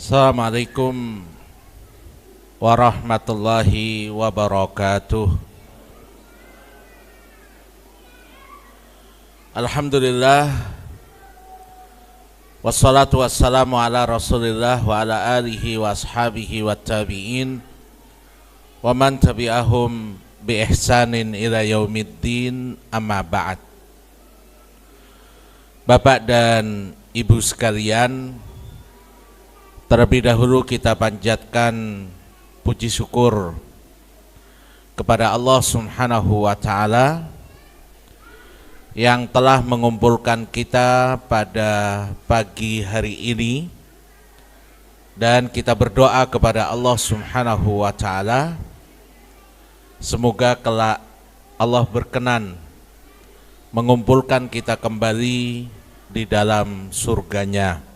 Assalamualaikum warahmatullahi wabarakatuh. Alhamdulillah, wassalatu wassalamu ala rasulillah wa ala alihi wa ashabihi wa tabi'in wa man tabi'ahum bi ihsanin ila yaumiddin, amma ba'd. Bapak dan Ibu sekalian, terlebih dahulu kita panjatkan puji syukur kepada Allah Subhanahu wa Ta'ala yang telah mengumpulkan kita pada pagi hari ini, dan kita berdoa kepada Allah Subhanahu wa Ta'ala semoga kelak Allah berkenan mengumpulkan kita kembali di dalam surganya.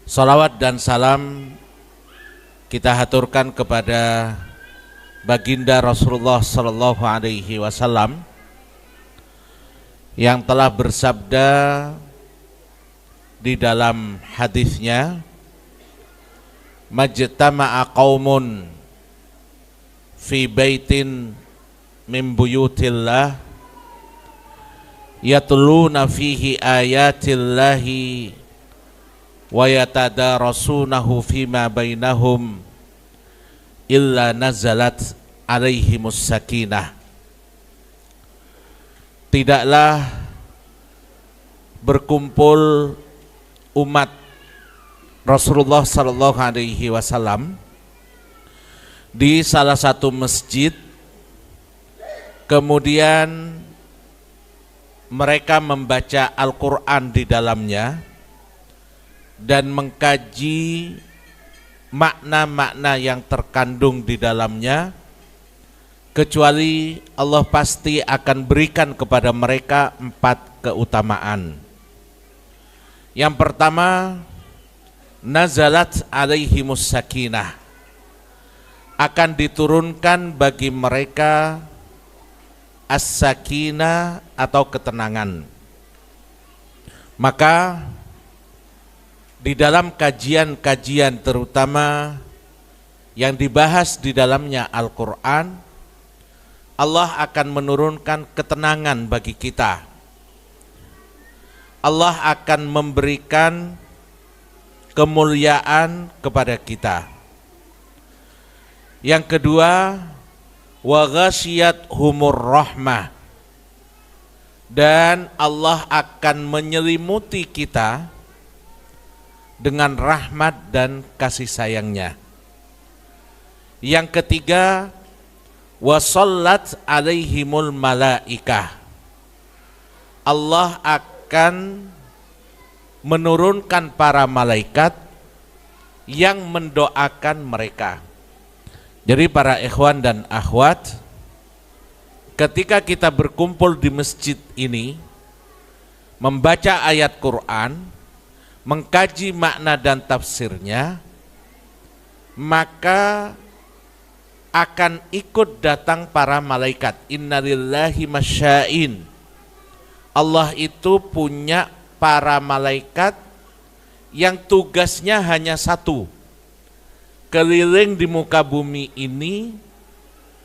Salawat dan salam kita haturkan kepada baginda Rasulullah sallallahu alaihi wasallam yang telah bersabda di dalam hadisnya, majtama'a qaumun fi baitin min buyutillah yatluna fihi ayatillahi wa yatadarasunahu fima bainahum illa nazalat alaihimus sakinah. Tidaklah berkumpul umat Rasulullah sallallahu alaihi wasallam di salah satu masjid, kemudian mereka membaca Al-Quran di dalamnya dan mengkaji makna-makna yang terkandung di dalamnya, kecuali Allah pasti akan berikan kepada mereka 4 keutamaan. Yang pertama, nazalat alaihimus sakinah, akan diturunkan bagi mereka as-sakinah atau ketenangan. Maka di dalam kajian-kajian terutama yang dibahas di dalamnya Al-Quran, Allah akan menurunkan ketenangan bagi kita. Allah akan memberikan kemuliaan kepada kita. Yang kedua, wa ghasyiyathumur rahmah, dan Allah akan menyelimuti kita dengan rahmat dan kasih sayangnya. Yang ketiga, wasallat alaihimul malaikah, Allah akan menurunkan para malaikat yang mendoakan mereka. Jadi para ikhwan dan akhwat, ketika kita berkumpul di masjid ini, membaca ayat Quran, mengkaji makna dan tafsirnya, maka akan ikut datang para malaikat. Innalillahi masya'in, Allah itu punya para malaikat yang tugasnya hanya satu, keliling di muka bumi ini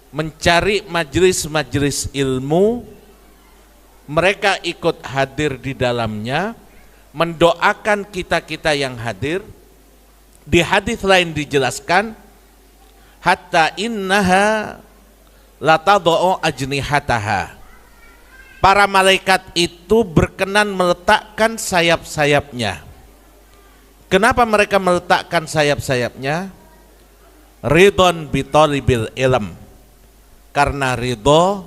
mencari majelis-majelis ilmu. Mereka ikut hadir di dalamnya, mendoakan kita-kita yang hadir. Di hadis lain dijelaskan, hatta innaha latadau ajnihataha, para malaikat itu berkenan meletakkan sayap-sayapnya. Kenapa mereka meletakkan sayap-sayapnya? Ridon bitolibil ilm, karena ridho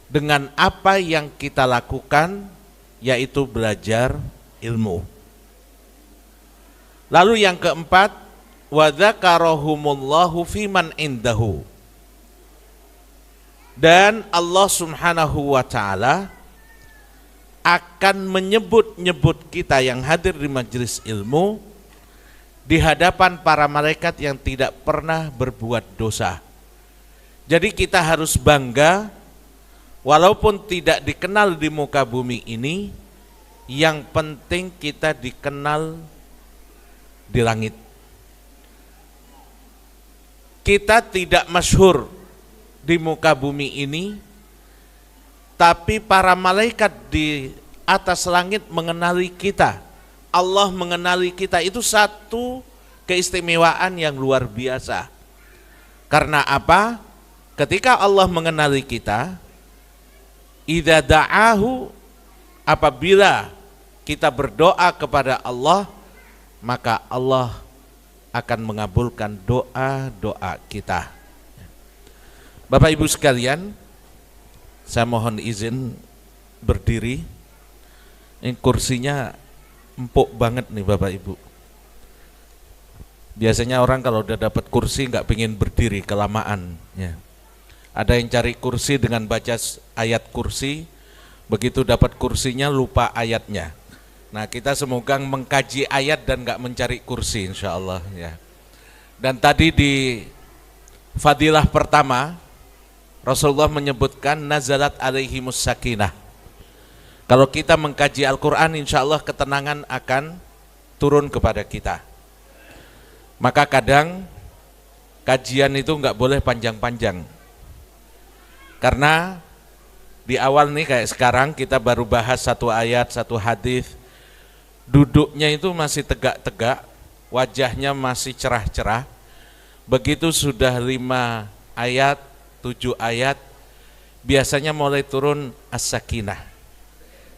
dengan apa yang kita lakukan, yaitu belajar ilmu. Lalu yang keempat, wa dzakarahumullahu fiman indahu, dan Allah Subhanahu wa Ta'ala akan menyebut-nyebut kita yang hadir di majelis ilmu di hadapan para malaikat yang tidak pernah berbuat dosa. Jadi kita harus bangga, walaupun tidak dikenal di muka bumi ini, yang penting kita dikenal di langit. Kita tidak masyhur di muka bumi ini, tapi para malaikat di atas langit mengenali kita. Allah mengenali kita, itu satu keistimewaan yang luar biasa. Karena apa? Ketika Allah mengenali kita, idza da'ahu, apabila kita berdoa kepada Allah, maka Allah akan mengabulkan doa-doa kita. Bapak Ibu sekalian, saya mohon izin berdiri. Ini kursinya empuk banget nih Bapak Ibu. Biasanya orang kalau udah dapat kursi nggak pengen berdiri kelamaan. Ya. Ada yang cari kursi dengan baca ayat kursi, begitu dapat kursinya lupa ayatnya. Nah, kita semoga mengkaji ayat dan nggak mencari kursi insya Allah ya. Dan tadi di fadilah pertama Rasulullah menyebutkan nazalat alaihimus sakinah. Kalau kita mengkaji Al-Quran, insya Allah ketenangan akan turun kepada kita. Maka kadang kajian itu nggak boleh panjang-panjang. Karena di awal nih kayak sekarang kita baru bahas satu ayat, satu hadis. Duduknya itu masih tegak-tegak, wajahnya masih cerah-cerah. Begitu sudah 5 ayat, 7 ayat, biasanya mulai turun as-sakinah.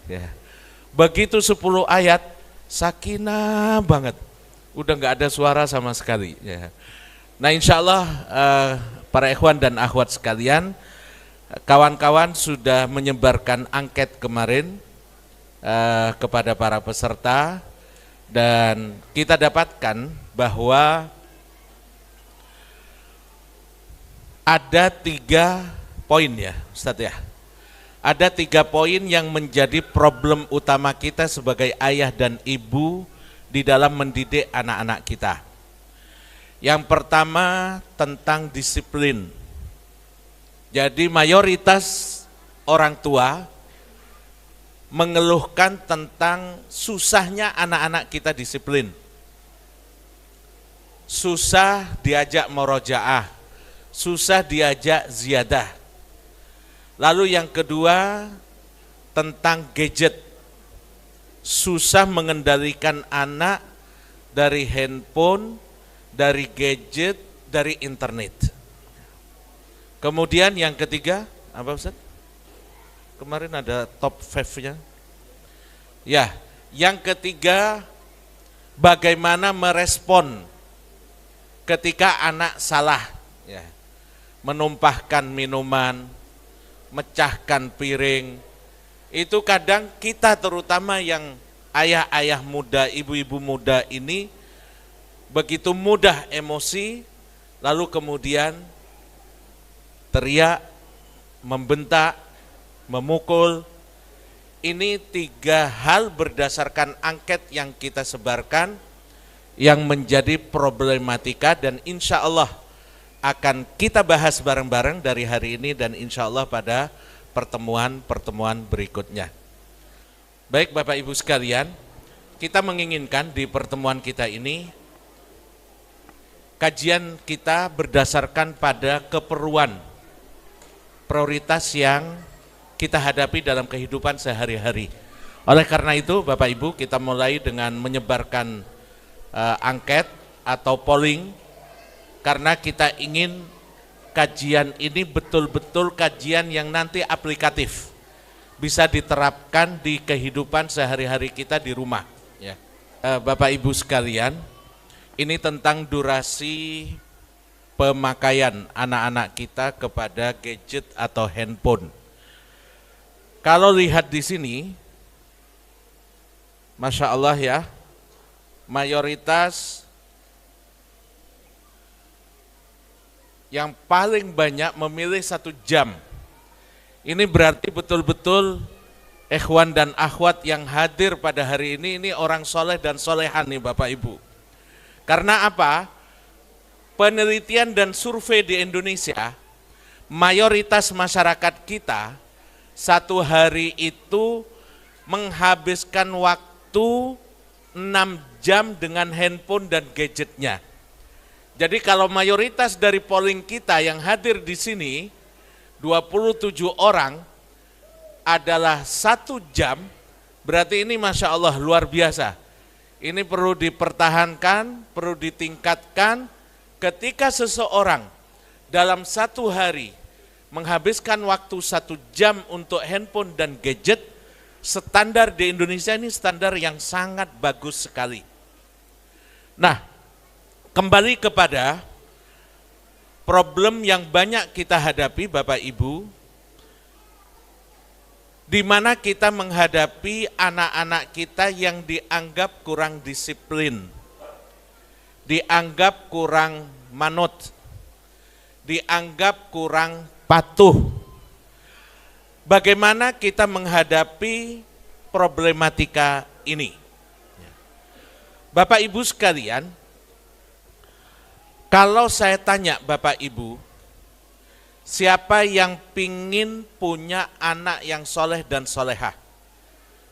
Ya. Begitu 10 ayat, sakinah banget, udah nggak ada suara sama sekali. Ya. Nah insya Allah para ikhwan dan akhwat sekalian, kawan-kawan sudah menyebarkan angket kemarin kepada para peserta, dan kita dapatkan bahwa ada 3 poin ya Ustadz ya. Ada 3 poin yang menjadi problem utama kita sebagai ayah dan ibu di dalam mendidik anak-anak kita. Yang pertama tentang disiplin. Jadi mayoritas orang tua mengeluhkan tentang susahnya anak-anak kita disiplin. Susah diajak murojaah, susah diajak ziyadah. Lalu yang kedua tentang gadget. Susah mengendalikan anak dari handphone, dari gadget, dari internet. Kemudian yang ketiga, apa Ustaz? Kemarin ada top 5-nya. Ya, yang ketiga bagaimana merespon ketika anak salah, ya. Menumpahkan minuman, mecahkan piring. Itu kadang kita terutama yang ayah-ayah muda, ibu-ibu muda ini begitu mudah emosi, lalu kemudian teriak, membentak, memukul. Ini 3 hal berdasarkan angket yang kita sebarkan yang menjadi problematika, dan insya Allah akan kita bahas bareng-bareng dari hari ini dan insya Allah pada pertemuan-pertemuan berikutnya. Baik Bapak Ibu sekalian, kita menginginkan di pertemuan kita ini kajian kita berdasarkan pada keperluan prioritas yang kita hadapi dalam kehidupan sehari-hari. Oleh karena itu Bapak Ibu, kita mulai dengan menyebarkan angket atau polling, karena kita ingin kajian ini betul-betul kajian yang nanti aplikatif, bisa diterapkan di kehidupan sehari-hari kita di rumah. Ya. Bapak Ibu sekalian, ini tentang durasi pemakaian anak-anak kita kepada gadget atau handphone. Kalau lihat di sini, Masya Allah ya, mayoritas yang paling banyak memilih 1 jam. Ini berarti betul-betul ikhwan dan akhwat yang hadir pada hari ini orang soleh dan solehan nih Bapak Ibu. Karena apa? Penelitian dan survei di Indonesia, mayoritas masyarakat kita 1 hari itu menghabiskan waktu 6 jam dengan handphone dan gadgetnya. Jadi kalau mayoritas dari polling kita yang hadir di sini, 27 orang adalah 1 jam, berarti ini Masya Allah luar biasa. Ini perlu dipertahankan, perlu ditingkatkan ketika seseorang dalam 1 hari menghabiskan waktu 1 jam untuk handphone dan gadget. Standar di Indonesia ini standar yang sangat bagus sekali. Nah, kembali kepada problem yang banyak kita hadapi Bapak Ibu, di mana kita menghadapi anak-anak kita yang dianggap kurang disiplin, dianggap kurang manut, dianggap kurang patuh. Bagaimana kita menghadapi problematika ini? Bapak Ibu sekalian, kalau saya tanya Bapak Ibu, siapa yang pingin punya anak yang soleh dan solehah?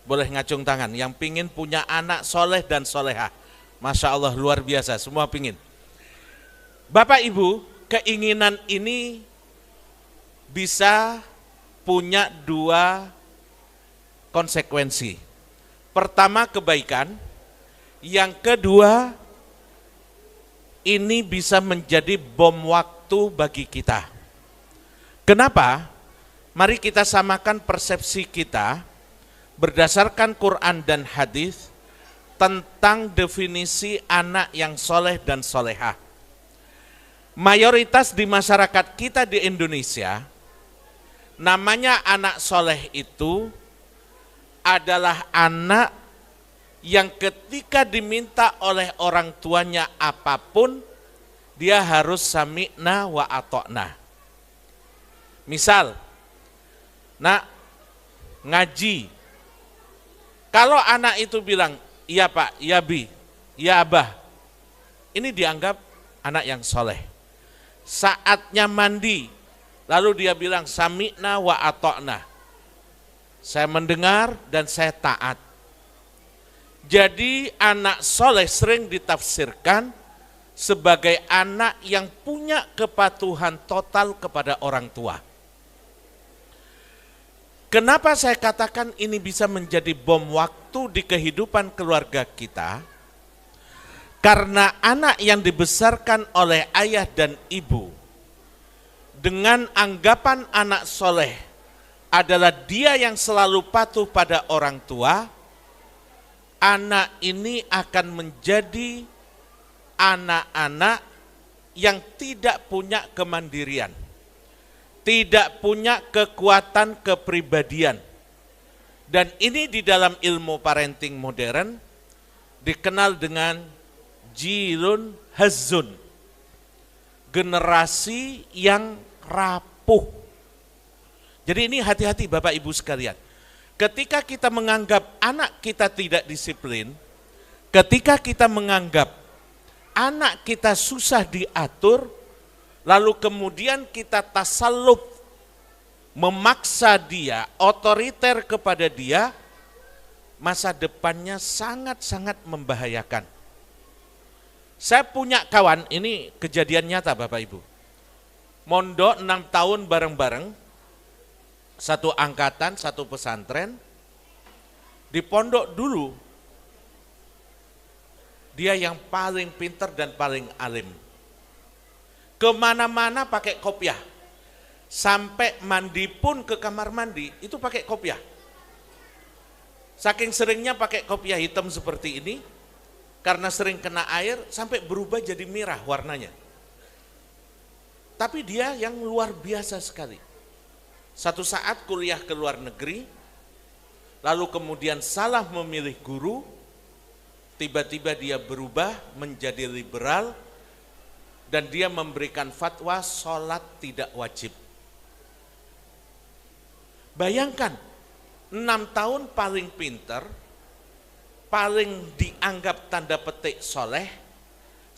Boleh ngacung tangan, yang pingin punya anak soleh dan solehah. Masya Allah luar biasa, semua pingin. Bapak Ibu, keinginan ini bisa punya 2 konsekuensi. Pertama kebaikan, yang kedua ini bisa menjadi bom waktu bagi kita. Kenapa? Mari kita samakan persepsi kita berdasarkan Quran dan hadis tentang definisi anak yang soleh dan solehah. Mayoritas di masyarakat kita di Indonesia, namanya anak soleh itu adalah anak yang ketika diminta oleh orang tuanya apapun, dia harus sami'na wa atokna. Misal, nak ngaji, kalau anak itu bilang, iya pak, iya bi, iya abah, ini dianggap anak yang soleh. Saatnya mandi, lalu dia bilang sami'na wa atokna. Saya mendengar dan saya taat. Jadi anak soleh sering ditafsirkan sebagai anak yang punya kepatuhan total kepada orang tua. Kenapa saya katakan ini bisa menjadi bom waktu di kehidupan keluarga kita? Karena anak yang dibesarkan oleh ayah dan ibu dengan anggapan anak soleh adalah dia yang selalu patuh pada orang tua, anak ini akan menjadi anak-anak yang tidak punya kemandirian, tidak punya kekuatan kepribadian. Dan ini di dalam ilmu parenting modern dikenal dengan jilun hazun, generasi yang rapuh. Jadi ini hati-hati Bapak Ibu sekalian. Ketika kita menganggap anak kita tidak disiplin, ketika kita menganggap anak kita susah diatur, lalu kemudian kita tasalluf, memaksa dia, otoriter kepada dia, masa depannya sangat-sangat membahayakan. Saya punya kawan, ini kejadian nyata Bapak Ibu. Mondok 6 tahun bareng-bareng, satu angkatan, satu pesantren. Di pondok dulu, dia yang paling pintar dan paling alim. Kemana-mana pakai kopiah. Sampai mandi pun ke kamar mandi, itu pakai kopiah. Saking seringnya pakai kopiah hitam seperti ini, karena sering kena air, sampai berubah jadi merah warnanya. Tapi dia yang luar biasa sekali. Satu saat kuliah ke luar negeri, lalu kemudian salah memilih guru, tiba-tiba dia berubah menjadi liberal, dan dia memberikan fatwa sholat tidak wajib. Bayangkan, 6 tahun paling pinter, paling dianggap tanda petik soleh,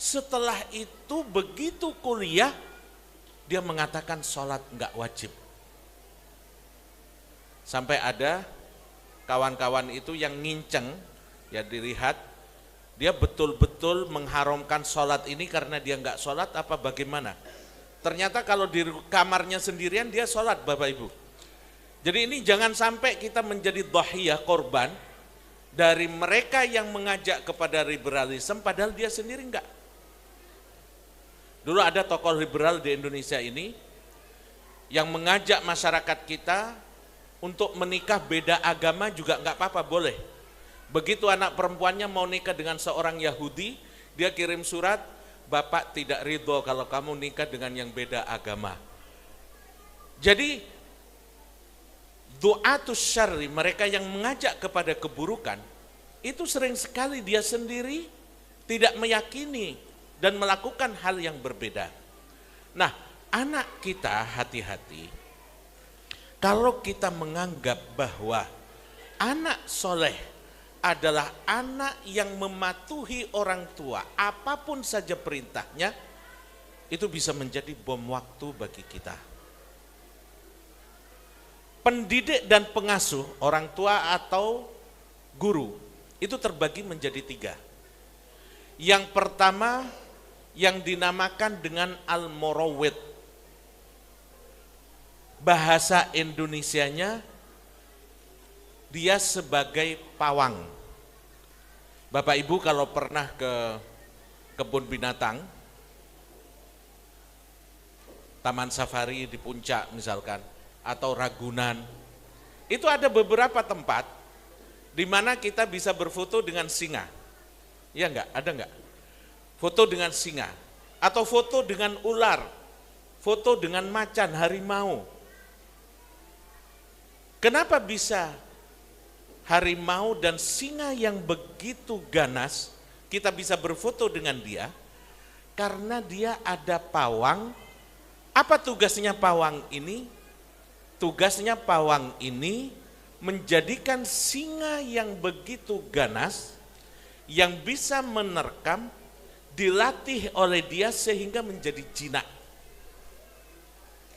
setelah itu begitu kuliah, dia mengatakan sholat enggak wajib. Sampai ada kawan-kawan itu yang nginceng, ya dilihat, Dia betul-betul mengharamkan sholat ini karena dia nggak sholat apa bagaimana? Ternyata kalau di kamarnya sendirian dia sholat, Bapak Ibu. Jadi ini jangan sampai kita menjadi dhahiyah, korban dari mereka yang mengajak kepada liberalisme padahal dia sendiri enggak. Dulu ada tokoh liberal di Indonesia ini yang mengajak masyarakat kita untuk menikah beda agama juga enggak apa-apa, boleh. Begitu anak perempuannya mau nikah dengan seorang Yahudi, dia kirim surat, "Bapak tidak ridho kalau kamu nikah dengan yang beda agama." Jadi du'atus syarri, mereka yang mengajak kepada keburukan, itu sering sekali dia sendiri tidak meyakini dan melakukan hal yang berbeda. Nah, anak kita hati-hati kalau kita menganggap bahwa anak soleh adalah anak yang mematuhi orang tua, apapun saja perintahnya, itu bisa menjadi bom waktu bagi kita. Pendidik dan pengasuh, orang tua atau guru, itu terbagi menjadi 3. Yang pertama yang dinamakan dengan al-murawwid. Bahasa Indonesianya dia sebagai pawang. Bapak Ibu kalau pernah ke kebun binatang, Taman Safari di Puncak misalkan, atau Ragunan, itu ada beberapa tempat di mana kita bisa berfoto dengan singa. Ya enggak? Ada enggak? Foto dengan singa, atau foto dengan ular, foto dengan macan, harimau. Kenapa bisa harimau dan singa yang begitu ganas, kita bisa berfoto dengan dia? Karena dia ada pawang. Apa tugasnya pawang ini? Tugasnya pawang ini menjadikan singa yang begitu ganas, yang bisa menerkam, dilatih oleh dia sehingga menjadi jinak.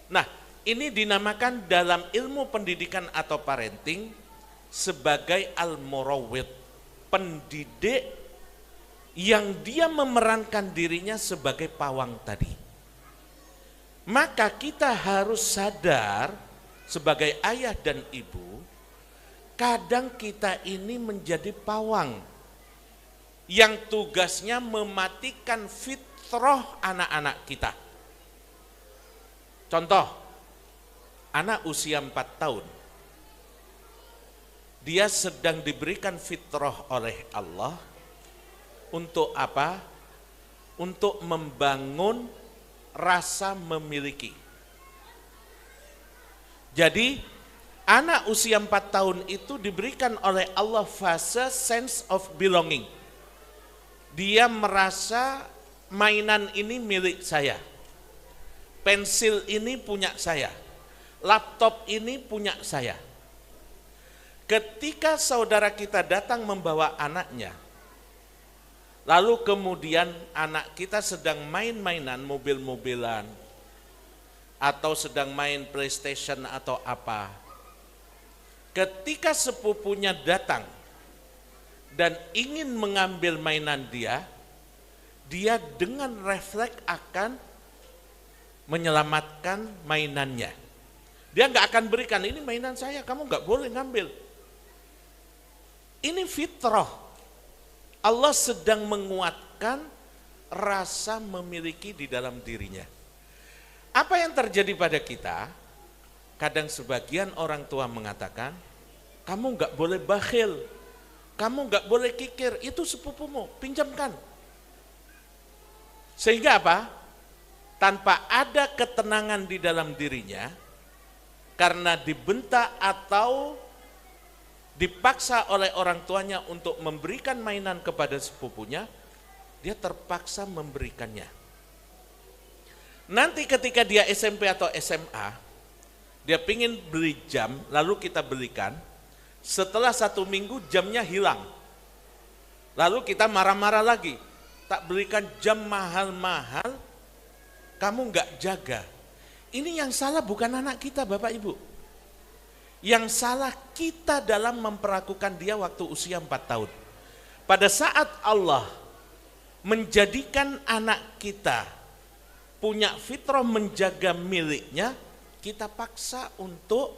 Nah, ini dinamakan dalam ilmu pendidikan atau parenting sebagai al-murawwid, pendidik yang dia memerankan dirinya sebagai pawang tadi. Maka kita harus sadar sebagai ayah dan ibu, kadang kita ini menjadi pawang yang tugasnya mematikan fitrah anak-anak kita. Contoh, anak usia 4 tahun, dia sedang diberikan fitrah oleh Allah untuk apa? Untuk membangun rasa memiliki. Jadi anak usia 4 tahun itu diberikan oleh Allah fase sense of belonging. Dia merasa mainan ini milik saya, pensil ini punya saya, laptop ini punya saya. Ketika saudara kita datang membawa anaknya, lalu kemudian anak kita sedang main-mainan, mobil-mobilan, atau sedang main PlayStation atau apa. Ketika sepupunya datang dan ingin mengambil mainan dia dengan refleks akan menyelamatkan mainannya. Dia nggak akan berikan, ini mainan saya, kamu nggak boleh ngambil. Ini fitrah. Allah sedang menguatkan rasa memiliki di dalam dirinya. Apa yang terjadi pada kita? Kadang sebagian orang tua mengatakan, kamu nggak boleh bakhil, kamu nggak boleh kikir, itu sepupumu, pinjamkan. Sehingga apa? Tanpa ada ketenangan di dalam dirinya, karena dibentak atau dipaksa oleh orang tuanya untuk memberikan mainan kepada sepupunya, dia terpaksa memberikannya. Nanti ketika dia SMP atau SMA, dia pingin beli jam, lalu kita belikan, setelah 1 minggu jamnya hilang. Lalu kita marah-marah lagi, tak belikan jam mahal-mahal, kamu nggak jaga. Ini yang salah bukan anak kita, Bapak Ibu. Yang salah kita dalam memperlakukan dia waktu usia 4 tahun. pada saat Allah menjadikan anak kita punya fitrah menjaga miliknya, kita paksa untuk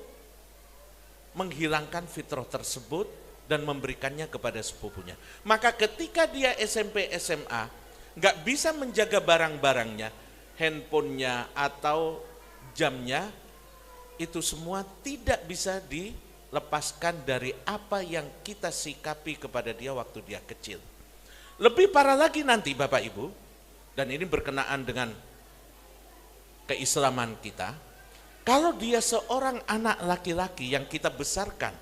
menghilangkan fitrah tersebut dan memberikannya kepada sepupunya. Maka ketika dia SMP SMA nggak bisa menjaga barang-barangnya, handphonenya atau jamnya, itu semua tidak bisa dilepaskan dari apa yang kita sikapi kepada dia waktu dia kecil. Lebih parah lagi nanti Bapak Ibu, dan ini berkenaan dengan keislaman kita, kalau dia seorang anak laki-laki yang kita besarkan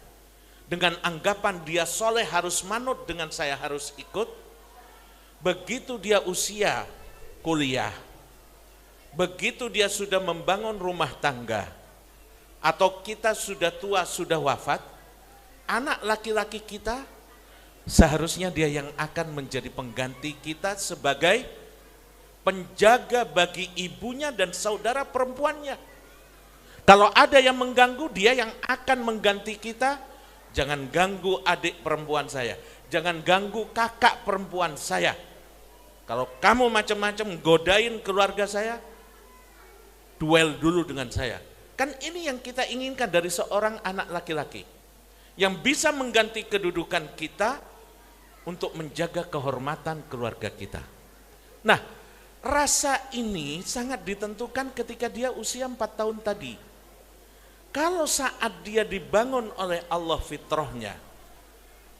dengan anggapan dia soleh harus manut dengan saya harus ikut, begitu dia usia kuliah, begitu dia sudah membangun rumah tangga, atau kita sudah tua, sudah wafat, anak laki-laki kita seharusnya dia yang akan menjadi pengganti kita sebagai penjaga bagi ibunya dan saudara perempuannya. Kalau ada yang mengganggu, dia yang akan mengganti kita. Jangan ganggu adik perempuan saya, jangan ganggu kakak perempuan saya. Kalau kamu macam-macam godain keluarga saya, duel dulu dengan saya. Kan ini yang kita inginkan dari seorang anak laki-laki yang bisa mengganti kedudukan kita untuk menjaga kehormatan keluarga kita. Nah, rasa ini sangat ditentukan ketika dia usia 4 tahun tadi. Kalau saat dia dibangun oleh Allah fitrahnya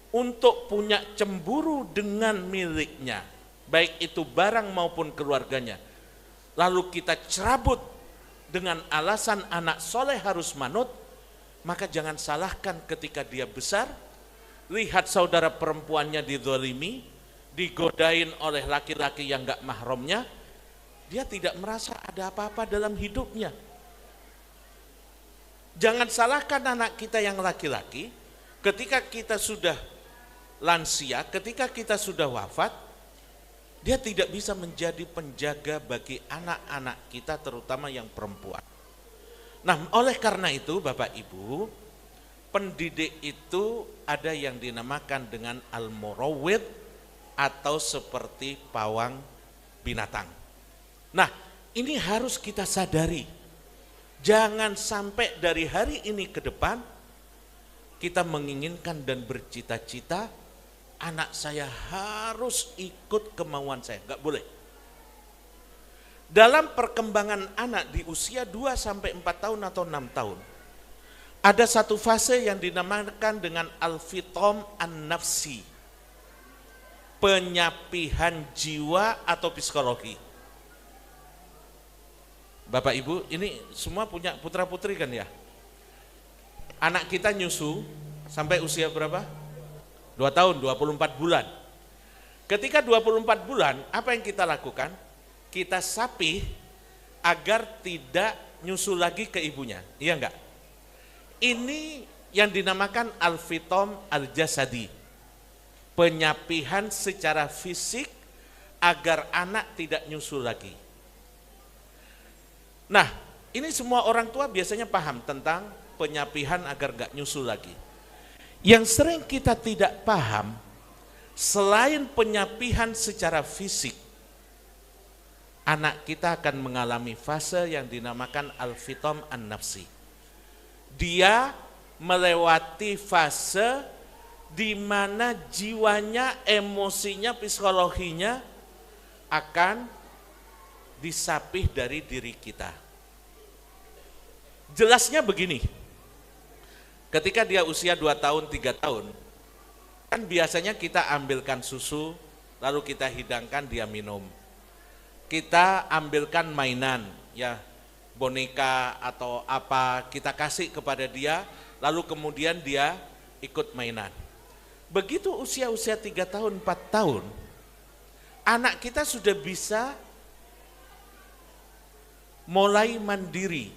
untuk punya cemburu dengan miliknya, baik itu barang maupun keluarganya, lalu kita cerabut dengan alasan anak soleh harus manut, maka jangan salahkan ketika dia besar, lihat saudara perempuannya dizalimi, digodain oleh laki-laki yang gak mahramnya, dia tidak merasa ada apa-apa dalam hidupnya. Jangan salahkan anak kita yang laki-laki, ketika kita sudah lansia, ketika kita sudah wafat, dia tidak bisa menjadi penjaga bagi anak-anak kita, terutama yang perempuan. Nah, oleh karena itu Bapak Ibu, pendidik itu ada yang dinamakan dengan al-murawwid atau seperti pawang binatang. Nah, ini harus kita sadari. Jangan sampai dari hari ini ke depan kita menginginkan dan bercita-cita anak saya harus ikut kemauan saya. Enggak boleh. Dalam perkembangan anak di usia 2-4 tahun atau 6 tahun, ada satu fase yang dinamakan dengan al-fitom an-nafsi, penyapihan jiwa atau psikologi. Bapak Ibu, ini semua punya putra-putri kan ya? Anak kita nyusu sampai usia berapa? 2 tahun, 24 bulan. Ketika 24 bulan, apa yang kita lakukan? Kita sapih agar tidak nyusu lagi ke ibunya, iya enggak? Ini yang dinamakan al-fitom al-jasadi, penyapihan secara fisik agar anak tidak nyusu lagi. Nah, ini semua orang tua biasanya paham tentang penyapihan agar gak nyusul lagi. Yang sering kita tidak paham, selain penyapihan secara fisik, anak kita akan mengalami fase yang dinamakan al-fitom an-nafsi. Dia melewati fase di mana jiwanya, emosinya, psikologinya akan disapih dari diri kita. Jelasnya begini, ketika dia usia 2 tahun, 3 tahun, kan biasanya kita ambilkan susu, lalu kita hidangkan dia minum. Kita ambilkan mainan, ya boneka atau apa, kita kasih kepada dia, lalu kemudian dia ikut mainan. Begitu usia-usia 3 tahun, 4 tahun, anak kita sudah bisa mulai mandiri.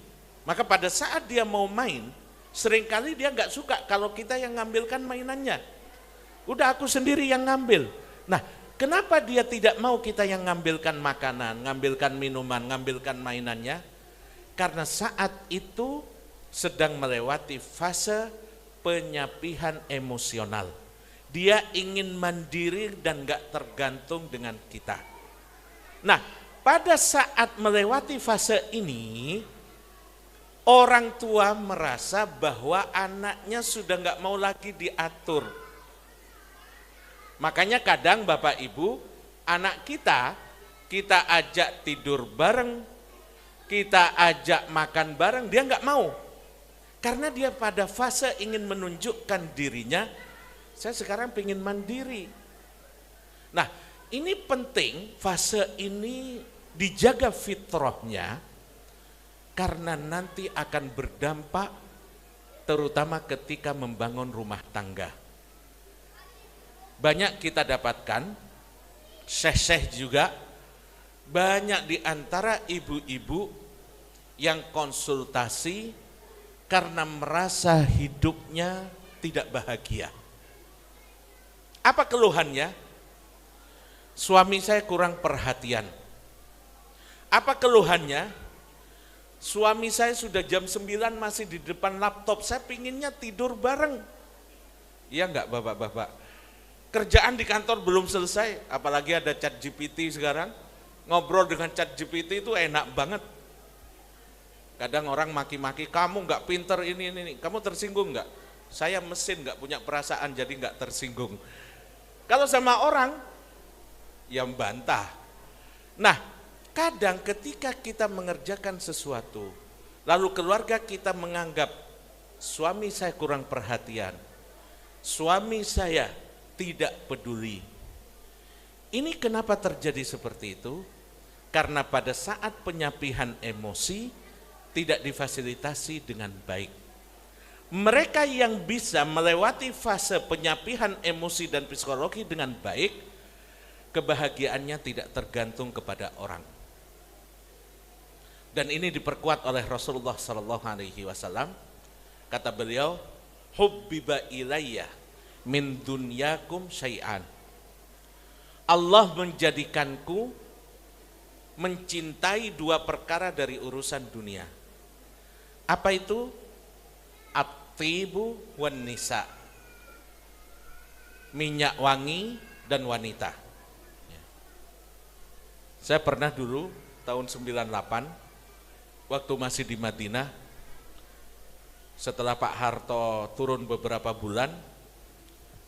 Maka pada saat dia mau main, seringkali dia nggak suka kalau kita yang ngambilkan mainannya. Udah aku sendiri yang ngambil. Nah, kenapa dia tidak mau kita yang ngambilkan makanan, ngambilkan minuman, ngambilkan mainannya? Karena saat itu sedang melewati fase penyapihan emosional. Dia ingin mandiri dan gak tergantung dengan kita. Nah, pada saat melewati fase ini, orang tua merasa bahwa anaknya sudah gak mau lagi diatur. Makanya kadang Bapak Ibu, anak kita ajak tidur bareng, kita ajak makan bareng, dia gak mau. Karena dia pada fase ingin menunjukkan dirinya, saya sekarang pengen mandiri. Nah, ini penting fase ini dijaga fitrahnya, karena nanti akan berdampak terutama ketika membangun rumah tangga. Banyak kita dapatkan, syekh-syekh juga, banyak di antara ibu-ibu yang konsultasi karena merasa hidupnya tidak bahagia. Apa keluhannya? Suami saya kurang perhatian. Apa keluhannya? Suami saya sudah jam 9 masih di depan laptop, saya pinginnya tidur bareng. Iya enggak bapak-bapak? Kerjaan di kantor belum selesai, apalagi ada chat GPT sekarang. Ngobrol dengan chat GPT itu enak banget. Kadang orang maki-maki, kamu enggak pinter ini. Kamu tersinggung enggak? Saya mesin enggak punya perasaan jadi enggak tersinggung. Kalau sama orang, yang bantah. Nah, kadang ketika kita mengerjakan sesuatu, lalu keluarga kita menganggap suami saya kurang perhatian, suami saya tidak peduli. Ini kenapa terjadi seperti itu? Karena pada saat penyapihan emosi tidak difasilitasi dengan baik. Mereka yang bisa melewati fase penyapihan emosi dan psikologi dengan baik, kebahagiaannya tidak tergantung kepada orang. Dan ini diperkuat oleh Rasulullah Sallallahu Alaihi Wasallam. Kata beliau, hubbiba ilayya min dunyakum syai'an. Allah menjadikanku mencintai dua perkara dari urusan dunia. Apa itu? At-tibu wan nisa. Minyak wangi dan wanita. Saya pernah dulu tahun 98 waktu masih di Madinah, setelah Pak Harto turun beberapa bulan,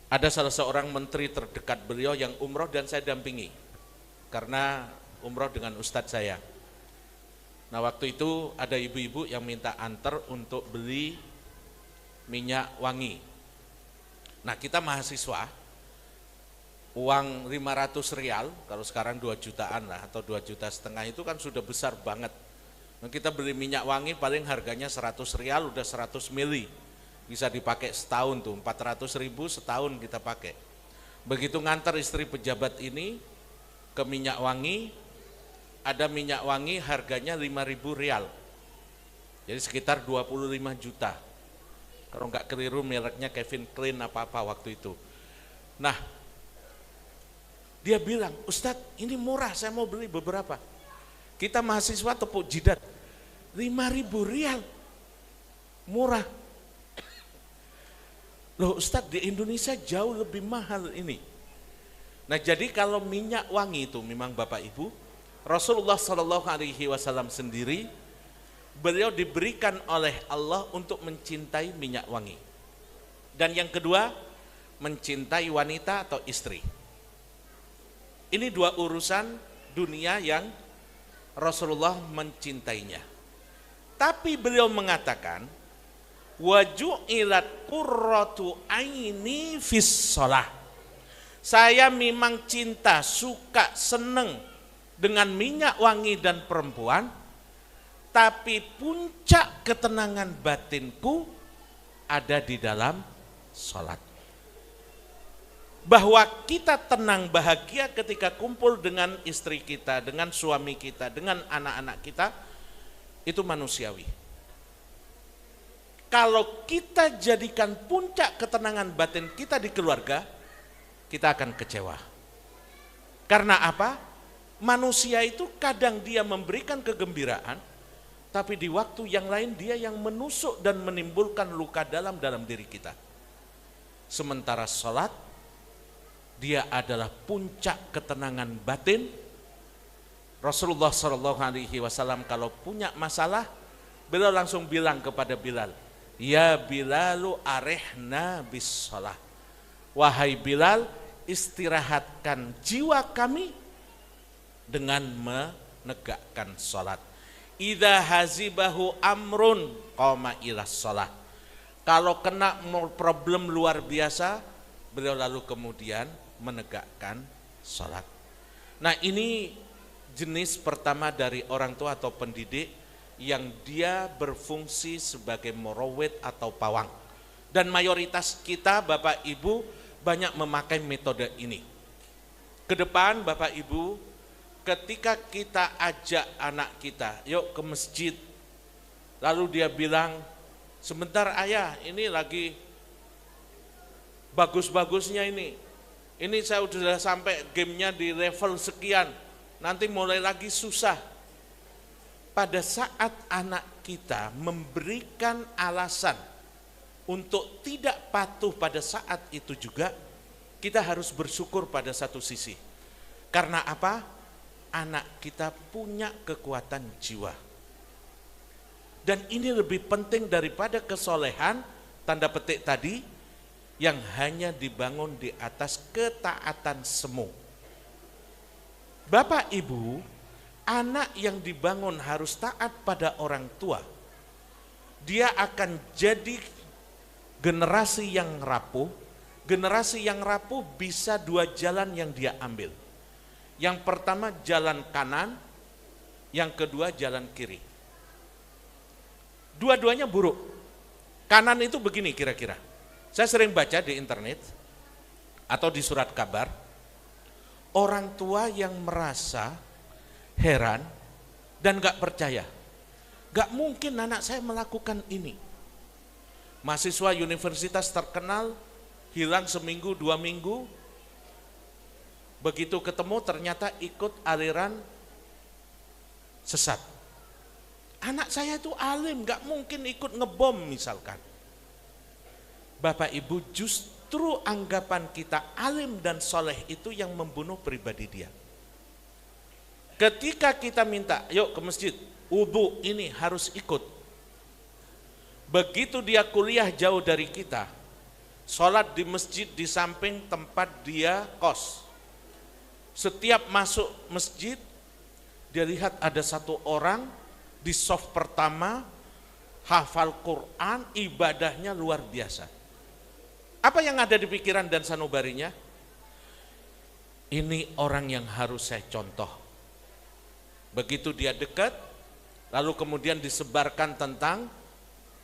ada salah seorang menteri terdekat beliau yang umroh dan saya dampingi karena umroh dengan ustadz saya. Nah, waktu itu ada ibu-ibu yang minta antar untuk beli minyak wangi. Nah, kita mahasiswa, uang 500 rial, kalau sekarang 2 jutaan lah atau 2,5 juta itu kan sudah besar banget. Nah, kita beli minyak wangi paling harganya 100 rial udah 100 mili. Bisa dipakai setahun tuh, 400 ribu setahun kita pakai. Begitu ngantar istri pejabat ini ke minyak wangi, ada minyak wangi harganya 5.000 rial. Jadi sekitar 25 juta. Kalau enggak keliru mereknya Kevin Klein apa-apa waktu itu. Nah, dia bilang, Ustadz ini murah, saya mau beli beberapa. Kita mahasiswa tepuk jidat, 5.000 rial, murah. Loh Ustadz, di Indonesia jauh lebih mahal ini. Nah, jadi kalau minyak wangi itu memang Bapak Ibu, Rasulullah Shallallahu Alaihi Wasallam sendiri, beliau diberikan oleh Allah untuk mencintai minyak wangi. Dan yang kedua, mencintai wanita atau istri. Ini dua urusan dunia yang Rasulullah mencintainya. Tapi beliau mengatakan, waju'ilat qurratu aini fis shalah. Saya memang cinta, suka, seneng dengan minyak wangi dan perempuan, tapi puncak ketenangan batinku ada di dalam sholat. Bahwa kita tenang bahagia ketika kumpul dengan istri kita, dengan suami kita, dengan anak-anak kita, itu manusiawi. Kalau kita jadikan puncak ketenangan batin kita di keluarga, kita akan kecewa. Karena apa? Manusia itu kadang dia memberikan kegembiraan, tapi di waktu yang lain dia yang menusuk dan menimbulkan luka dalam diri kita. Sementara sholat dia adalah puncak ketenangan batin. Rasulullah Shallallahu Alaihi Wasallam kalau punya masalah, beliau langsung bilang kepada Bilal, ya Bilalu arihna bis shalah. Wahai Bilal, istirahatkan jiwa kami dengan menegakkan sholat. Idza hazibahu amrun qama ila shalah. Kalau kena problem luar biasa, beliau lalu kemudian menegakkan sholat. Nah, ini jenis pertama dari orang tua atau pendidik yang dia berfungsi sebagai murawwid atau pawang. Dan mayoritas kita Bapak Ibu banyak memakai metode ini. Ke depan Bapak Ibu, ketika kita ajak anak kita, yuk ke masjid, lalu dia bilang, sebentar ayah, ini lagi bagus-bagusnya ini saya sudah sampai gamenya di level sekian, nanti mulai lagi susah. Pada saat anak kita memberikan alasan untuk tidak patuh pada saat itu juga, kita harus bersyukur pada satu sisi. Karena apa? Anak kita punya kekuatan jiwa. Dan ini lebih penting daripada kesolehan, tanda petik tadi, yang hanya dibangun di atas ketaatan semu. Bapak Ibu, anak yang dibangun harus taat pada orang tua, dia akan jadi generasi yang rapuh. Generasi yang rapuh bisa dua jalan yang dia ambil. Yang pertama jalan kanan, yang kedua jalan kiri. Dua-duanya buruk. Kanan itu begini kira-kira. Saya sering baca di internet atau di surat kabar, orang tua yang merasa heran dan gak percaya. Gak mungkin anak saya melakukan ini. Mahasiswa universitas terkenal hilang seminggu, 2 minggu, begitu ketemu ternyata ikut aliran sesat. Anak saya itu alim, gak mungkin ikut ngebom misalkan. Bapak Ibu, justru anggapan kita alim dan soleh itu yang membunuh pribadi dia. Ketika kita minta, yuk ke masjid, wudu ini harus ikut. Begitu dia kuliah jauh dari kita, sholat di masjid di samping tempat dia kos. Setiap masuk masjid, dia lihat ada satu orang di soft pertama, hafal Quran, ibadahnya luar biasa. Apa yang ada di pikiran dan sanubarinya? Ini orang yang harus saya contoh. Begitu dia dekat, lalu kemudian disebarkan tentang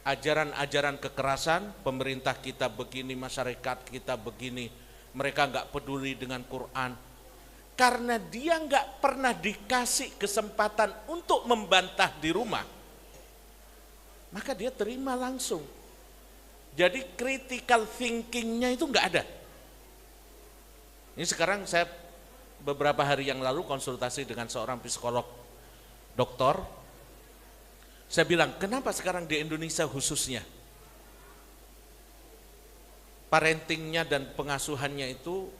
ajaran-ajaran kekerasan, pemerintah kita begini, masyarakat kita begini, mereka enggak peduli dengan Quran. Karena dia enggak pernah dikasih kesempatan untuk membantah di rumah, maka dia terima langsung. Jadi critical thinking-nya itu enggak ada. Ini sekarang saya beberapa hari yang lalu konsultasi dengan seorang psikolog doktor. Saya bilang, kenapa sekarang di Indonesia khususnya parentingnya dan pengasuhannya itu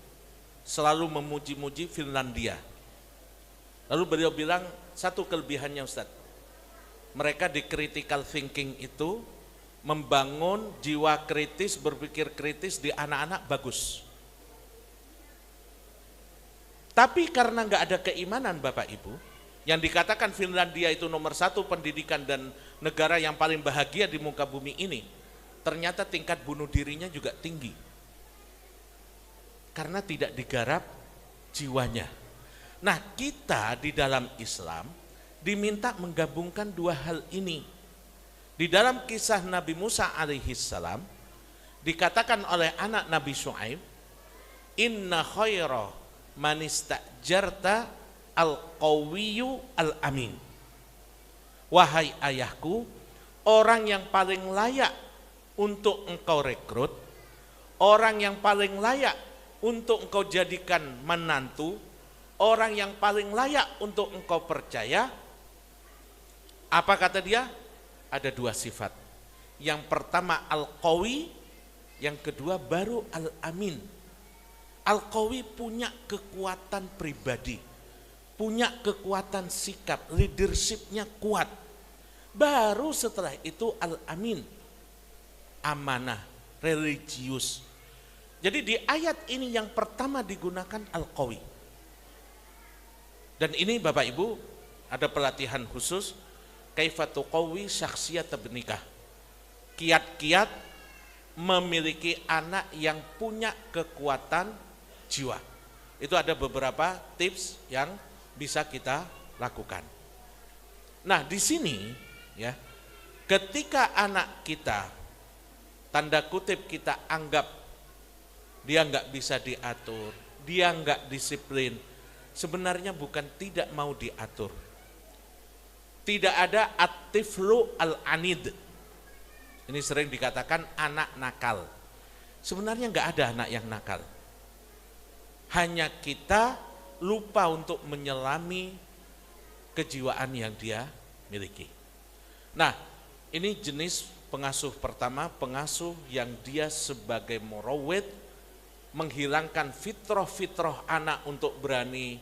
selalu memuji-muji Finlandia. Lalu beliau bilang, satu kelebihannya Ustadz, mereka di critical thinking itu membangun jiwa kritis, berpikir kritis di anak-anak bagus. Tapi karena nggak ada keimanan Bapak Ibu, yang dikatakan Finlandia itu nomor 1 pendidikan dan negara yang paling bahagia di muka bumi ini, ternyata tingkat bunuh dirinya juga tinggi. Karena tidak digarap jiwanya. Nah, kita di dalam Islam diminta menggabungkan dua hal ini. Di dalam kisah Nabi Musa alaihi salam dikatakan oleh anak Nabi Syuaib, inna khaira man istajarta al-qawiyyu al-amin. Wahai ayahku, orang yang paling layak untuk engkau rekrut, orang yang paling layak untuk engkau jadikan menantu, orang yang paling layak untuk engkau percaya. Apa kata dia? Ada dua sifat. Yang pertama al-qawi, yang kedua baru al-amin. Al-Qawi punya kekuatan pribadi, punya kekuatan sikap, leadershipnya kuat. Baru setelah itu Al-Amin, amanah, religius. Jadi di ayat ini yang pertama digunakan Al-Qawi. Dan ini Bapak Ibu ada pelatihan khusus kaifatu qawi syakhsiyat tabnikah. Kiat-kiat memiliki anak yang punya kekuatan jiwa. Itu ada beberapa tips yang bisa kita lakukan. Nah, di sini ya, ketika anak kita tanda kutip kita anggap dia nggak bisa diatur, dia nggak disiplin, sebenarnya bukan tidak mau diatur. Tidak ada at-tiflu al-anid. Ini sering dikatakan anak nakal. Sebenarnya nggak ada anak yang nakal. Hanya kita lupa untuk menyelami kejiwaan yang dia miliki. Nah, ini jenis pengasuh pertama, pengasuh yang dia sebagai murawwid, menghilangkan fitrah-fitrah anak untuk berani,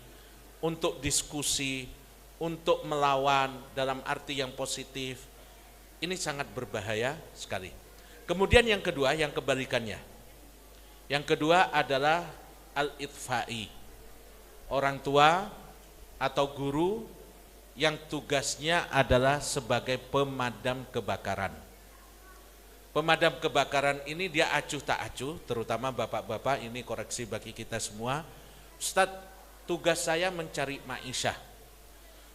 untuk diskusi, untuk melawan dalam arti yang positif. Ini sangat berbahaya sekali. Kemudian yang kedua, yang kebalikannya. Yang kedua adalah al-itfa'i. Orang tua atau guru yang tugasnya adalah sebagai pemadam kebakaran. Pemadam kebakaran ini dia acuh tak acuh, terutama bapak-bapak, ini koreksi bagi kita semua. Ustadz, tugas saya mencari ma'isyah.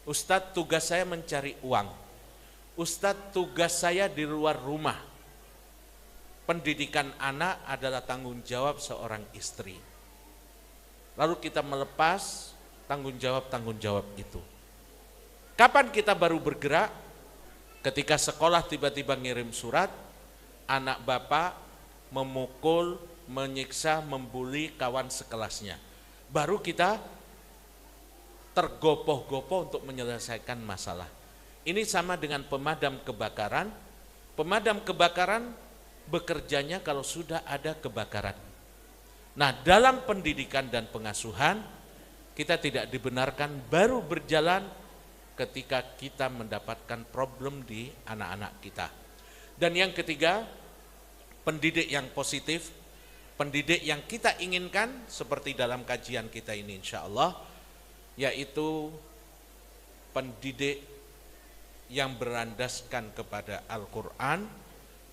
Ustadz, tugas saya mencari uang. Ustadz, tugas saya di luar rumah. Pendidikan anak adalah tanggung jawab seorang istri. Lalu kita melepas tanggung jawab itu. Kapan kita baru bergerak? Ketika sekolah tiba-tiba ngirim surat, anak bapak memukul, menyiksa, membuli kawan sekelasnya. Baru kita tergopoh-gopoh untuk menyelesaikan masalah. Ini sama dengan pemadam kebakaran. Pemadam kebakaran bekerjanya kalau sudah ada kebakaran. Nah, dalam pendidikan dan pengasuhan, kita tidak dibenarkan baru berjalan ketika kita mendapatkan problem di anak-anak kita. Dan yang ketiga, pendidik yang positif, pendidik yang kita inginkan seperti dalam kajian kita ini insya Allah, yaitu pendidik yang berlandaskan kepada Al-Quran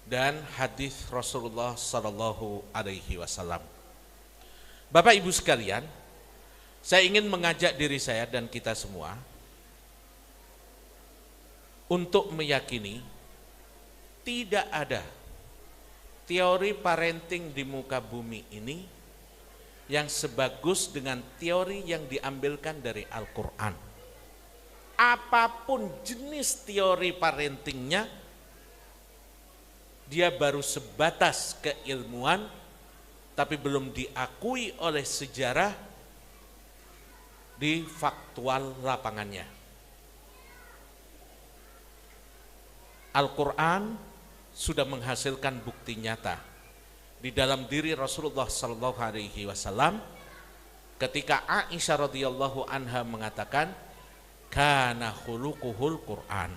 dan hadis Rasulullah Sallallahu Alaihi Wasallam. Bapak Ibu sekalian, saya ingin mengajak diri saya dan kita semua untuk meyakini tidak ada teori parenting di muka bumi ini yang sebagus dengan teori yang diambilkan dari Al-Quran. Apapun jenis teori parentingnya, dia baru sebatas keilmuan, tapi belum diakui oleh sejarah di faktual lapangannya. Al-Quran sudah menghasilkan bukti nyata di dalam diri Rasulullah Sallallahu Alaihi Wasallam ketika Aisyah radhiyallahu anha mengatakan kana khuluquhul Quran,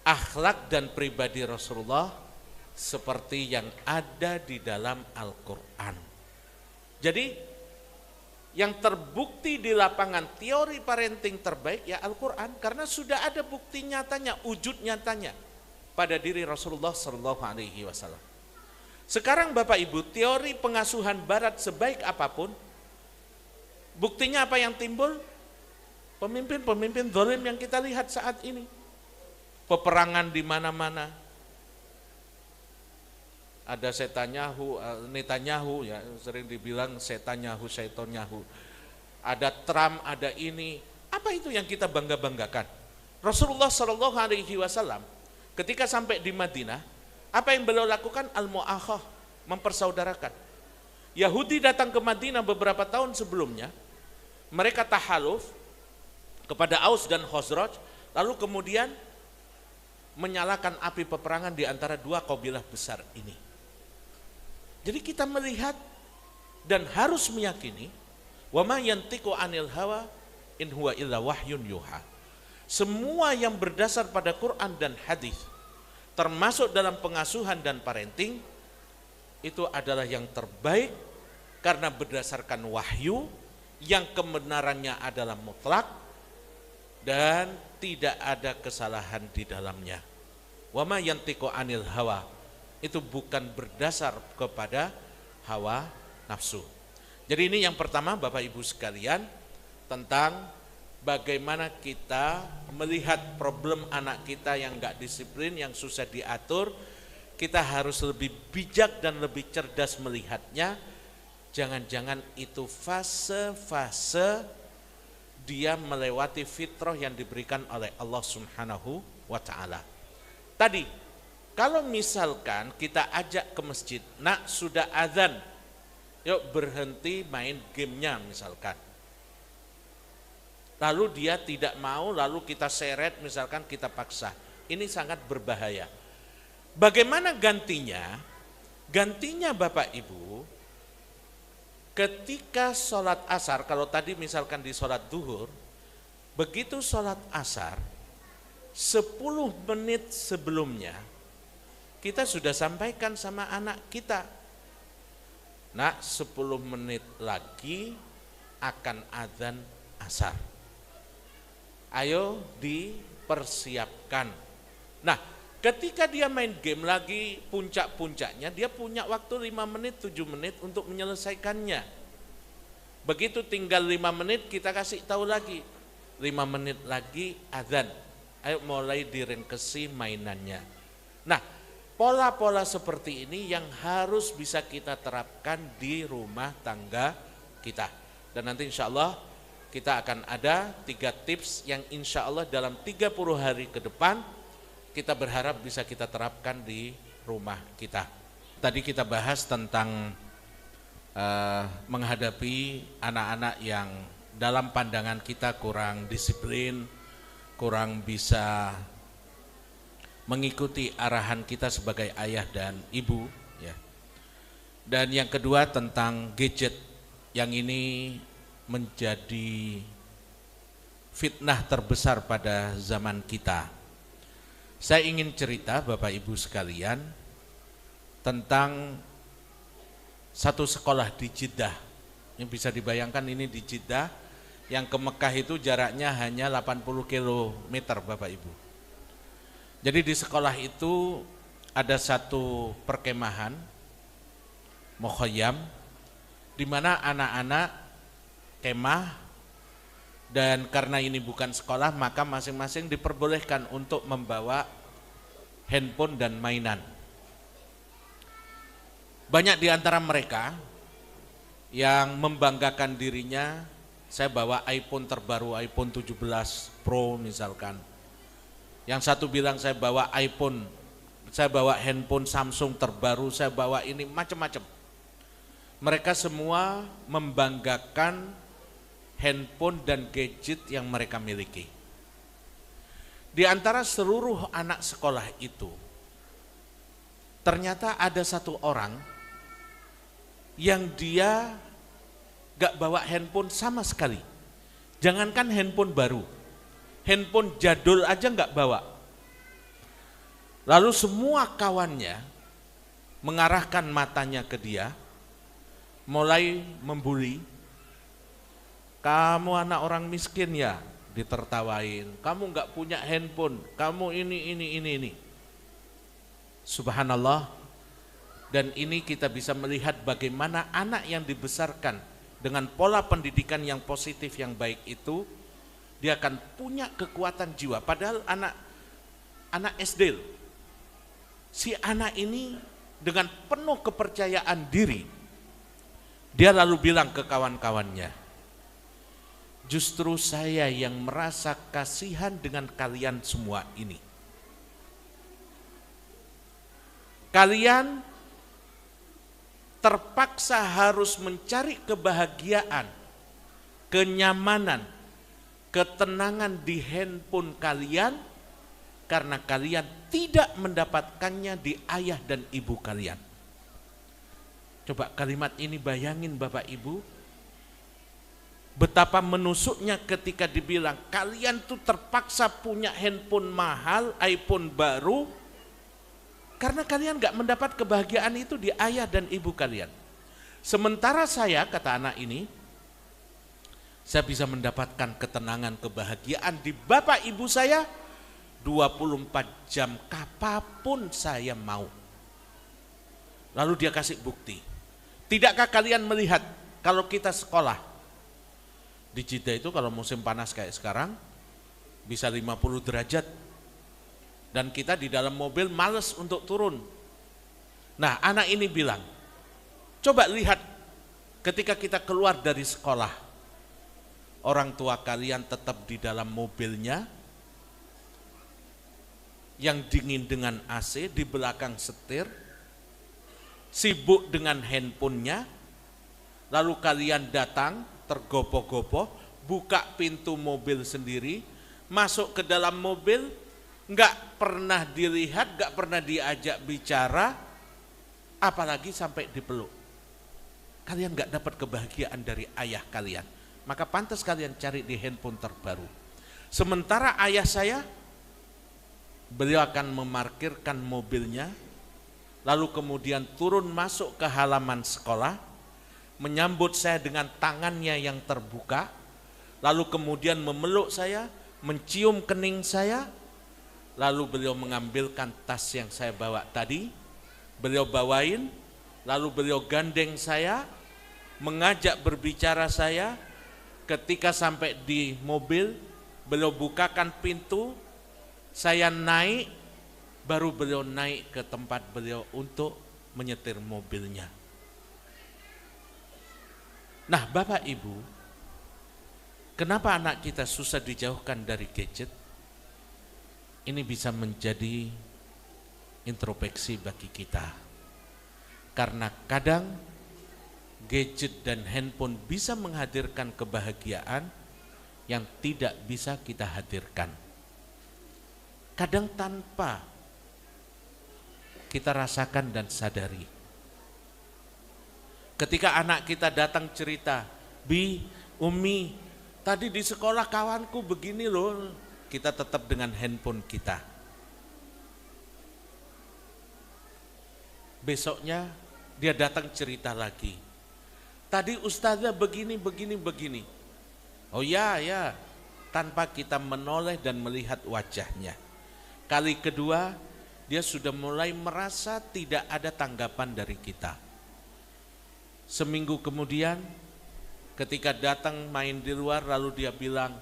akhlak dan pribadi Rasulullah seperti yang ada di dalam Al-Quran. Jadi yang terbukti di lapangan teori parenting terbaik ya Al-Quran, karena sudah ada bukti nyatanya, wujud nyatanya pada diri Rasulullah Sallallahu Alaihi Wasallam. Sekarang Bapak Ibu, teori pengasuhan Barat sebaik apapun, buktinya apa yang timbul? Pemimpin-pemimpin zalim yang kita lihat saat ini, peperangan di mana-mana. Ada Netanyahu, ya sering dibilang setanyahu, syaitonyahu. Ada Trump, ada ini. Apa itu yang kita bangga-banggakan? Rasulullah Sallallahu Alaihi Wasallam ketika sampai di Madinah, apa yang beliau lakukan? Al-mu'akhah, mempersaudarakan. Yahudi datang ke Madinah beberapa tahun sebelumnya, mereka tahaluf kepada Aus dan Khazraj, lalu kemudian menyalakan api peperangan di antara dua kabilah besar ini. Jadi kita melihat dan harus meyakini wa ma yantiqu anil hawa in huwa illa wahyun yuha. Semua yang berdasar pada Quran dan hadis, termasuk dalam pengasuhan dan parenting, itu adalah yang terbaik karena berdasarkan wahyu yang kebenarannya adalah mutlak dan tidak ada kesalahan di dalamnya. Wa ma yantiqu anil hawa, itu bukan berdasar kepada hawa nafsu. Jadi ini yang pertama Bapak Ibu sekalian, tentang bagaimana kita melihat problem anak kita yang enggak disiplin, yang susah diatur. Kita harus lebih bijak dan lebih cerdas melihatnya. Jangan-jangan itu fase-fase dia melewati fitrah yang diberikan oleh Allah Subhanahu wa ta'ala. Tadi, kalau misalkan kita ajak ke masjid, nak sudah azan, yuk berhenti main gamenya misalkan. Lalu dia tidak mau, lalu kita seret misalkan, kita paksa. Ini sangat berbahaya. Bagaimana gantinya? Gantinya Bapak Ibu, ketika sholat asar, kalau tadi misalkan di sholat duhur, begitu sholat asar, 10 menit sebelumnya, kita sudah sampaikan sama anak kita, nak 10 menit lagi akan adzan asar. Ayo dipersiapkan. Nah, ketika dia main game lagi puncak-puncaknya, dia punya waktu 5 menit, 7 menit untuk menyelesaikannya. Begitu tinggal 5 menit kita kasih tahu lagi, 5 menit lagi adzan. Ayo mulai diringkesi mainannya. Nah, pola-pola seperti ini yang harus bisa kita terapkan di rumah tangga kita. Dan nanti insya Allah kita akan ada 3 tips yang insya Allah dalam 30 hari ke depan kita berharap bisa kita terapkan di rumah kita. Tadi kita bahas tentang menghadapi anak-anak yang dalam pandangan kita kurang disiplin, kurang bisa mengikuti arahan kita sebagai ayah dan ibu, ya. Dan yang kedua tentang gadget, yang ini menjadi fitnah terbesar pada zaman kita. Saya ingin cerita Bapak Ibu sekalian tentang satu sekolah di Jeddah. Yang bisa dibayangkan ini di Jeddah, yang ke Mekah itu jaraknya hanya 80 km Bapak Ibu. Jadi di sekolah itu ada satu perkemahan, mukhayyam, di mana anak-anak kemah, dan karena ini bukan sekolah maka masing-masing diperbolehkan untuk membawa handphone dan mainan. Banyak di antara mereka yang membanggakan dirinya, saya bawa iPhone terbaru, iPhone 17 Pro misalkan. Yang satu bilang saya bawa iPhone, saya bawa handphone Samsung terbaru, saya bawa ini, macam-macam. Mereka semua membanggakan handphone dan gadget yang mereka miliki. Di antara seluruh anak sekolah itu, ternyata ada satu orang yang dia gak bawa handphone sama sekali. Jangankan handphone baru, handphone jadul aja gak bawa. Lalu semua kawannya mengarahkan matanya ke dia, mulai membuli. Kamu anak orang miskin ya, ditertawain. Kamu enggak punya handphone, kamu ini. Subhanallah. Dan ini kita bisa melihat bagaimana anak yang dibesarkan dengan pola pendidikan yang positif, yang baik itu, dia akan punya kekuatan jiwa. Padahal anak SD, si anak ini dengan penuh kepercayaan diri, dia lalu bilang ke kawan-kawannya, justru saya yang merasa kasihan dengan kalian semua ini. Kalian terpaksa harus mencari kebahagiaan, kenyamanan, ketenangan di handphone kalian karena kalian tidak mendapatkannya di ayah dan ibu kalian. Coba kalimat ini bayangin Bapak Ibu, betapa menusuknya ketika dibilang kalian tuh terpaksa punya handphone mahal, iPhone baru, karena kalian gak mendapat kebahagiaan itu di ayah dan ibu kalian. Sementara saya, kata anak ini, saya bisa mendapatkan ketenangan, kebahagiaan di bapak ibu saya 24 jam kapanpun saya mau. Lalu dia kasih bukti. Tidakkah kalian melihat kalau kita sekolah di Jeddah itu kalau musim panas kayak sekarang bisa 50 derajat dan kita di dalam mobil males untuk turun. Nah, anak ini bilang, coba lihat ketika kita keluar dari sekolah, orang tua kalian tetap di dalam mobilnya yang dingin dengan AC, di belakang setir, sibuk dengan handphonenya, lalu kalian datang tergopoh-gopoh, buka pintu mobil sendiri, masuk ke dalam mobil, nggak pernah dilihat, nggak pernah diajak bicara, apalagi sampai dipeluk. Kalian nggak dapat kebahagiaan dari ayah kalian, maka pantas kalian cari di handphone terbaru. Sementara ayah saya, beliau akan memarkirkan mobilnya, lalu kemudian turun masuk ke halaman sekolah, menyambut saya dengan tangannya yang terbuka, lalu kemudian memeluk saya, mencium kening saya, lalu beliau mengambilkan tas yang saya bawa tadi, beliau bawain, lalu beliau gandeng saya, mengajak berbicara saya. Ketika sampai di mobil, beliau bukakan pintu, saya naik, baru beliau naik ke tempat beliau untuk menyetir mobilnya. Nah, Bapak Ibu, kenapa anak kita susah dijauhkan dari gadget? Ini bisa menjadi introspeksi bagi kita. Karena kadang gadget dan handphone bisa menghadirkan kebahagiaan yang tidak bisa kita hadirkan. Kadang tanpa kita rasakan dan sadari. Ketika anak kita datang cerita, Bi, Umi, tadi di sekolah kawanku begini loh, kita tetap dengan handphone kita. Besoknya dia datang cerita lagi, tadi ustazah begini. Oh ya, tanpa kita menoleh dan melihat wajahnya. Kali kedua, dia sudah mulai merasa tidak ada tanggapan dari kita. Seminggu kemudian, ketika datang main di luar, lalu dia bilang,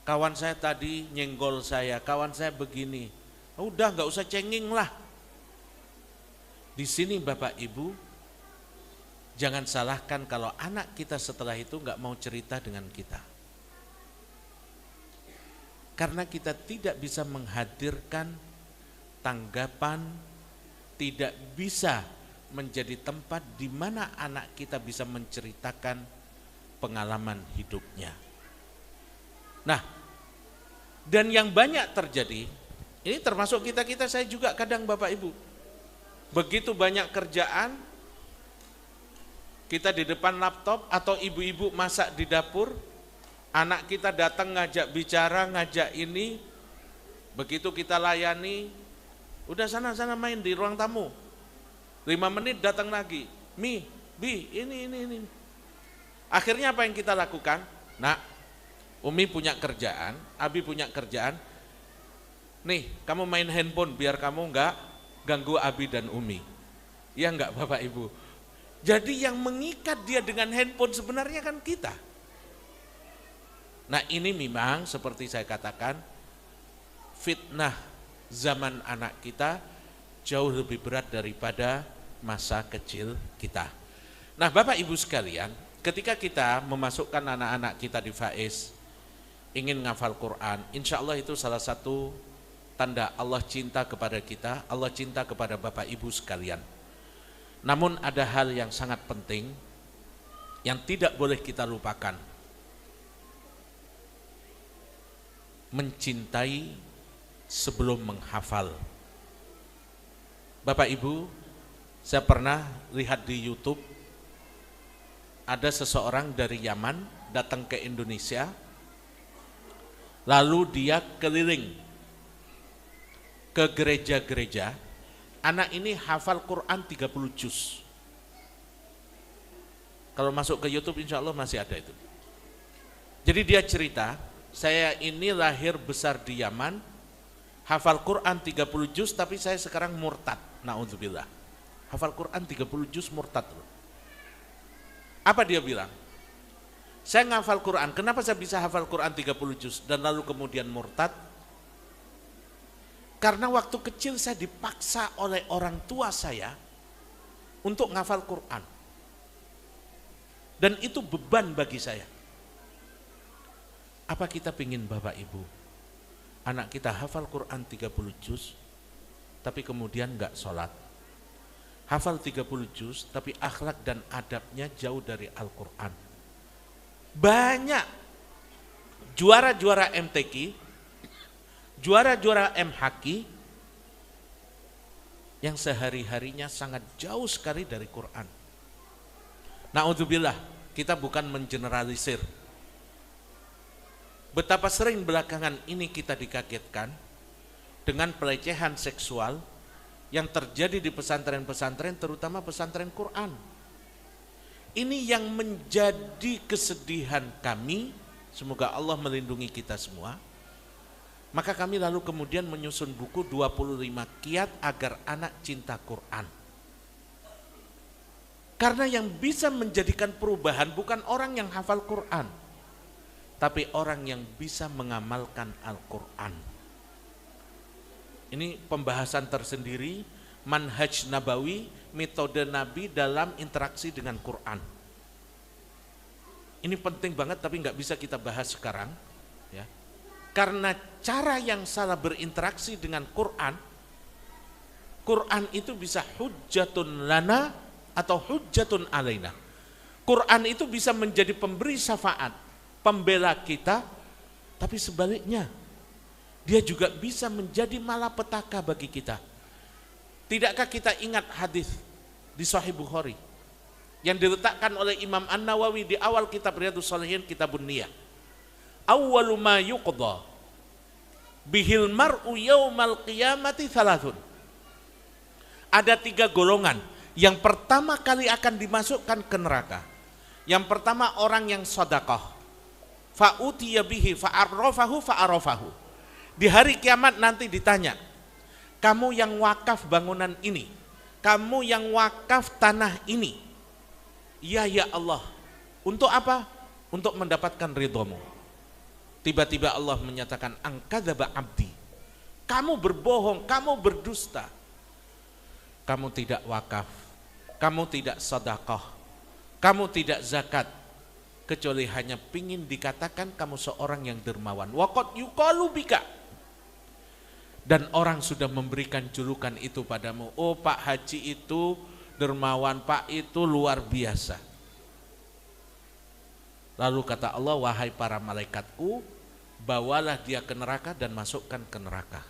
kawan saya tadi nyenggol saya, kawan saya begini. Udah, nggak usah cengeng lah. Di sini Bapak Ibu, jangan salahkan kalau anak kita setelah itu nggak mau cerita dengan kita. Karena kita tidak bisa menghadirkan tanggapan, tidak bisa menjadi tempat di mana anak kita bisa menceritakan pengalaman hidupnya. Nah, dan yang banyak terjadi, ini termasuk kita-kita, saya juga kadang Bapak Ibu, begitu banyak kerjaan, kita di depan laptop atau ibu-ibu masak di dapur, anak kita datang ngajak bicara, ngajak ini, begitu kita layani, udah sana main di ruang tamu, 5 menit datang lagi, Mi, Bi, ini. Akhirnya apa yang kita lakukan? Nak, Umi punya kerjaan, Abi punya kerjaan, nih kamu main handphone biar kamu enggak ganggu Abi dan Umi. Ya enggak Bapak Ibu? Jadi yang mengikat dia dengan handphone sebenarnya kan kita. Nah, ini memang seperti saya katakan, fitnah zaman anak kita jauh lebih berat daripada masa kecil kita. Nah, Bapak Ibu sekalian, ketika kita memasukkan anak-anak kita di Faiz, ingin ngafal Quran, insya Allah itu salah satu tanda Allah cinta kepada kita, Allah cinta kepada Bapak Ibu sekalian. Namun ada hal yang sangat penting yang tidak boleh kita lupakan. Mencintai sebelum menghafal. Bapak Ibu, Saya pernah lihat di YouTube, ada seseorang dari Yaman datang ke Indonesia, lalu dia keliling ke gereja-gereja. Anak ini hafal Quran 30 juz. Kalau masuk ke YouTube insya Allah masih ada itu. Jadi dia cerita, saya ini lahir besar di Yaman, hafal Quran 30 juz, tapi saya sekarang murtad. Na'udzubillah. Hafal Quran 30 juz murtad. Apa dia bilang? Saya ngafal Quran, kenapa saya bisa hafal Quran 30 juz dan lalu kemudian murtad? Karena waktu kecil saya dipaksa oleh orang tua saya untuk ngafal Quran. Dan itu beban bagi saya. Apa kita pingin Bapak Ibu, anak kita hafal Quran 30 juz, tapi kemudian enggak sholat. Hafal 30 juz, tapi akhlak dan adabnya jauh dari Al-Quran. Banyak juara-juara MTQ, juara-juara MHQ yang sehari-harinya sangat jauh sekali dari Quran. Na'udzubillah, kita bukan mengeneralisir. Betapa sering belakangan ini kita dikagetkan dengan pelecehan seksual yang terjadi di pesantren-pesantren, terutama pesantren Quran. Ini yang menjadi kesedihan kami, semoga Allah melindungi kita semua. Maka kami lalu kemudian menyusun buku 25 kiat agar anak cinta Quran. Karena yang bisa menjadikan perubahan bukan orang yang hafal Quran, tapi orang yang bisa mengamalkan Al-Quran. Ini pembahasan tersendiri, manhaj nabawi, metode Nabi dalam interaksi dengan Quran. Ini penting banget tapi nggak bisa kita bahas sekarang, ya. Karena cara yang salah berinteraksi dengan Quran, Quran itu bisa hujjatun lana atau hujjatun alaina. Quran itu bisa menjadi pemberi syafaat, pembela kita, tapi sebaliknya dia juga bisa menjadi malapetaka bagi kita. Tidakkah kita ingat hadis di Sahih Bukhari yang diletakkan oleh Imam An-Nawawi di awal kitab Riyadhus Shalihin, Kitabun Niyah? Awwalu ma yuqda bihil mar'u yaumal qiyamati thalathun. Ada 3 golongan yang pertama kali akan dimasukkan ke neraka. Yang pertama orang yang sedekah, fa'utiya bihi fa'arrafahu fa'arafahu. Di hari kiamat nanti ditanya, kamu yang wakaf bangunan ini, kamu yang wakaf tanah ini, ya ya Allah, untuk apa? Untuk mendapatkan ridhomu. Tiba-tiba Allah menyatakan, angkadzaba abdi, kamu berbohong, kamu berdusta, kamu tidak wakaf, kamu tidak sedekah, kamu tidak zakat, kecuali hanya pingin dikatakan kamu seorang yang dermawan. Waqad yuqalu bika, dan orang sudah memberikan julukan itu padamu. Oh, Pak Haji itu dermawan, Pak itu luar biasa. Lalu kata Allah, wahai para malaikatku, bawalah dia ke neraka dan masukkan ke neraka.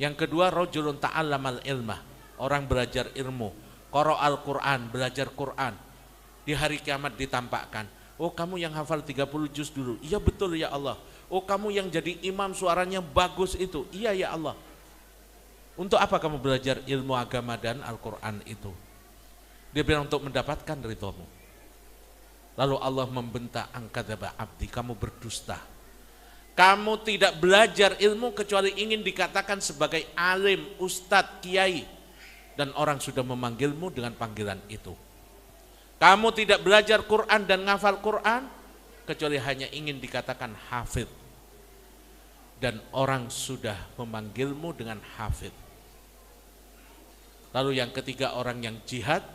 Yang kedua, rajulun ta'allamal ilmah, orang belajar ilmu, qara'al Quran, belajar Quran. Di hari kiamat ditampakkan, oh kamu yang hafal 30 juz dulu, iya betul ya Allah. Oh kamu yang jadi imam suaranya bagus itu, iya ya Allah. Untuk apa kamu belajar ilmu agama dan Al-Quran itu? Dia bilang untuk mendapatkan ridhomu. Lalu Allah membentak, angkadzaba abdi, kamu berdusta. Kamu tidak belajar ilmu kecuali ingin dikatakan sebagai alim, ustadz, kiai, dan orang sudah memanggilmu dengan panggilan itu. Kamu tidak belajar Quran dan ngafal Quran kecuali hanya ingin dikatakan hafid, dan orang sudah memanggilmu dengan hafid. Lalu yang ketiga, orang yang jihad.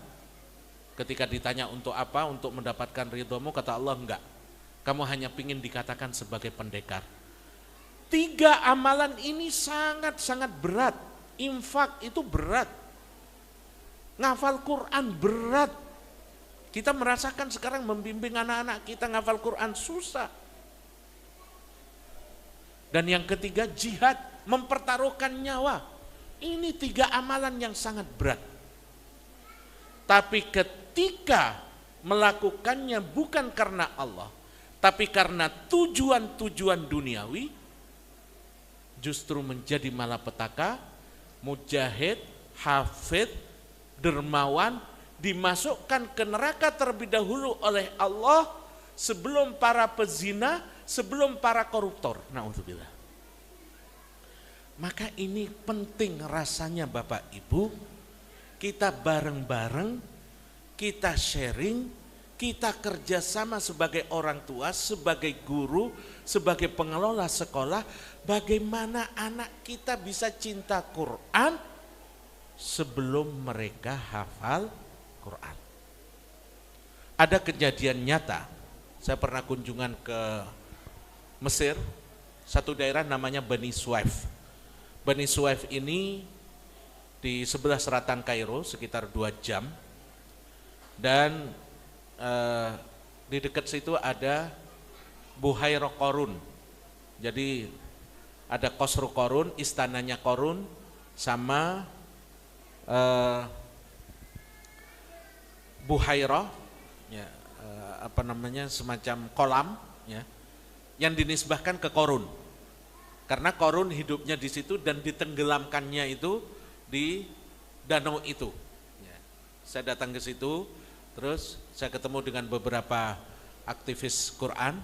Ketika ditanya untuk apa, untuk mendapatkan ridhomu, kata Allah, enggak, kamu hanya ingin dikatakan sebagai pendekar. 3 amalan ini sangat-sangat berat. Infak itu berat, ngafal Quran berat. Kita merasakan sekarang membimbing anak-anak kita ngafal Quran susah. Dan yang ketiga, jihad, mempertaruhkan nyawa. Ini 3 amalan yang sangat berat. Tapi ketika melakukannya bukan karena Allah, tapi karena tujuan-tujuan duniawi, justru menjadi malapetaka, mujahid, hafid, dermawan, dimasukkan ke neraka terlebih dahulu oleh Allah sebelum para pezina, sebelum para koruptor. Na'udzubillah. Maka ini penting rasanya Bapak Ibu, kita bareng-bareng, kita sharing, kita kerjasama sebagai orang tua, sebagai guru, sebagai pengelola sekolah, bagaimana anak kita bisa cinta Quran sebelum mereka hafal Quran. Ada kejadian nyata, saya pernah kunjungan ke Mesir, satu daerah namanya Bani Suaif. Bani Suaif ini di sebelah selatan Kairo, sekitar 2 jam, dan di dekat situ ada Buhairah Qorun. Jadi ada Qasru Qorun, istananya Qorun, sama Buhairah, ya, semacam kolam, ya, yang dinisbahkan ke Qorun. Karena Qorun hidupnya di situ dan ditenggelamkannya itu di danau itu. Ya. Saya datang ke situ, terus saya ketemu dengan beberapa aktivis Quran.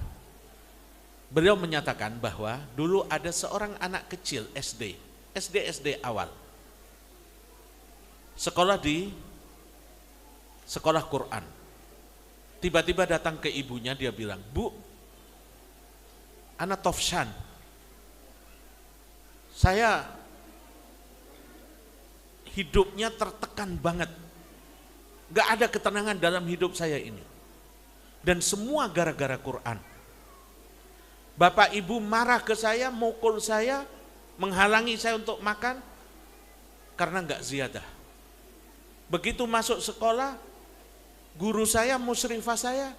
Beliau menyatakan bahwa dulu ada seorang anak kecil SD awal, sekolah di sekolah Quran. Tiba-tiba datang ke ibunya, dia bilang, "Bu, anak Tofshan, saya hidupnya tertekan banget. Gak ada ketenangan dalam hidup saya ini. Dan semua gara-gara Quran. Bapak ibu marah ke saya, mukul saya, menghalangi saya untuk makan, karena gak ziyadah. Begitu masuk sekolah, guru saya, musyrifah saya,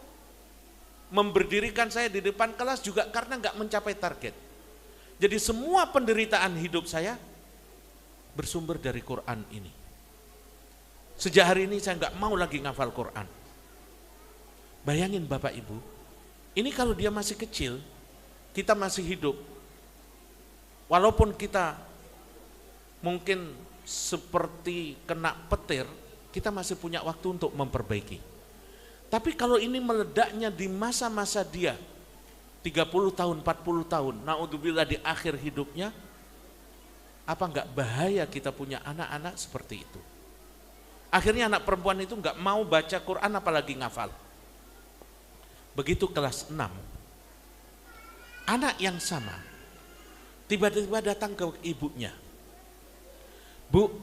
memberdirikan saya di depan kelas juga karena gak mencapai target. Jadi semua penderitaan hidup saya bersumber dari Quran ini. Sejak hari ini saya nggak mau lagi ngafal Quran." Bayangin Bapak Ibu, ini kalau dia masih kecil, kita masih hidup, walaupun kita mungkin seperti kena petir, kita masih punya waktu untuk memperbaiki. Tapi kalau ini meledaknya di masa-masa dia, 30 tahun, 40 tahun, na'udzubillah di akhir hidupnya, apa enggak bahaya kita punya anak-anak seperti itu? Akhirnya anak perempuan itu enggak mau baca Quran apalagi ngafal. Begitu kelas 6, anak yang sama tiba-tiba datang ke ibunya, "Bu,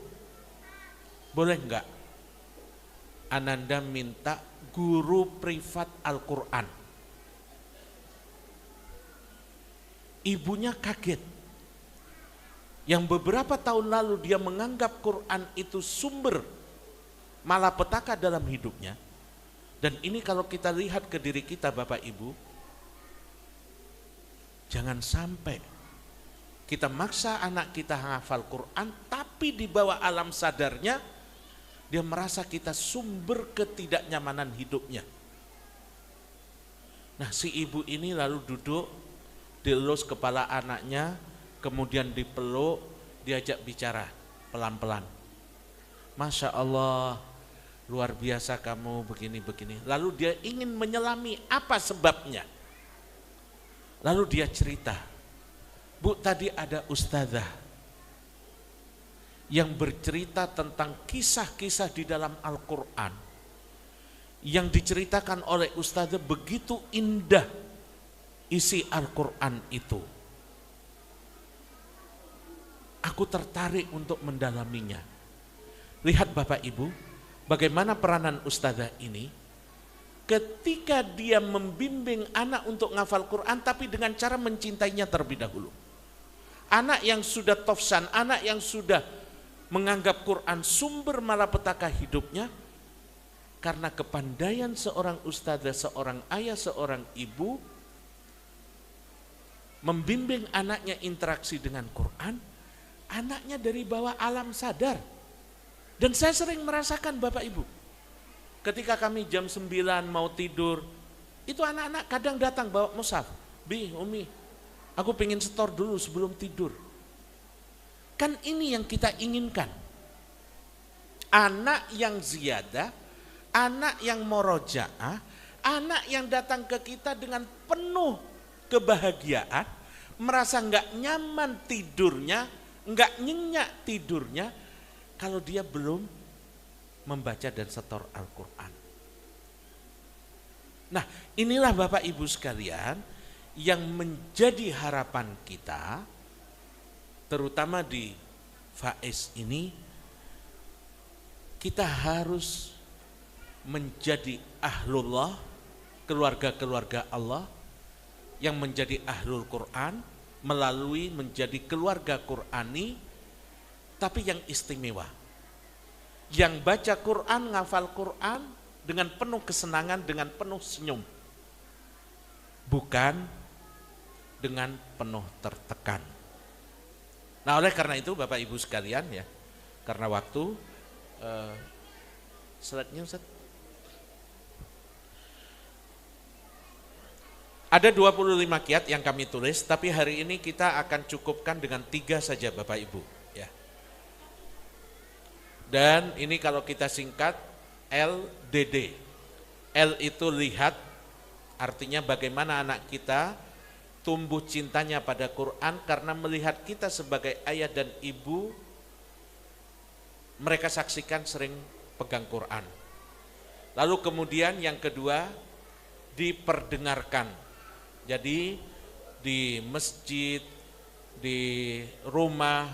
boleh enggak Ananda minta guru privat Al-Quran?" Ibunya kaget. Yang beberapa tahun lalu dia menganggap Quran itu sumber malapetaka dalam hidupnya. Dan ini kalau kita lihat ke diri kita Bapak Ibu, jangan sampai kita maksa anak kita hafal Quran, tapi di bawah alam sadarnya dia merasa kita sumber ketidaknyamanan hidupnya. Nah, si ibu ini lalu duduk, dielus kepala anaknya, kemudian dipeluk, diajak bicara pelan-pelan. "Masya Allah, luar biasa kamu begini-begini." Lalu dia ingin menyelami apa sebabnya. Lalu dia cerita, "Bu, tadi ada ustazah yang bercerita tentang kisah-kisah di dalam Al-Quran. Yang diceritakan oleh ustazah begitu indah isi Al-Quran itu. Aku tertarik untuk mendalaminya." Lihat Bapak Ibu, bagaimana peranan ustazah ini ketika dia membimbing anak untuk ngafal Quran, tapi dengan cara mencintainya terlebih dahulu. Anak yang sudah tofsan, anak yang sudah menganggap Quran sumber malapetaka hidupnya, karena kepandaian seorang ustazah, seorang ayah, seorang ibu membimbing anaknya interaksi dengan Quran, anaknya dari bawah alam sadar. Dan saya sering merasakan Bapak Ibu, Ketika kami jam 9 mau tidur, itu anak-anak kadang datang bawa mushaf. Bi, Umi, aku pengen setor dulu sebelum tidur. Kan ini yang kita inginkan. Anak yang ziyadah, anak yang morojaah, anak yang datang ke kita dengan penuh kebahagiaan, merasa nggak nyaman tidurnya, nggak nyenyak tidurnya, kalau dia belum membaca dan setor Al-Quran. Nah, inilah Bapak Ibu sekalian yang menjadi harapan kita, terutama di Faiz ini, kita harus menjadi ahlullah, keluarga-keluarga Allah yang menjadi ahlul Quran melalui menjadi keluarga Qurani, tapi yang istimewa. Yang baca Quran, ngafal Quran dengan penuh kesenangan, dengan penuh senyum. Bukan dengan penuh tertekan. Nah, oleh karena itu Bapak Ibu sekalian ya, karena waktu, slide-nya Ustaz. Ada 25 kiat yang kami tulis, tapi hari ini kita akan cukupkan dengan 3 saja Bapak Ibu. Ya. Dan ini kalau kita singkat, LDD. L itu lihat, artinya bagaimana anak kita tumbuh cintanya pada Quran karena melihat kita sebagai ayah dan ibu, mereka saksikan sering pegang Quran. Lalu kemudian yang kedua, diperdengarkan. Jadi di masjid, di rumah,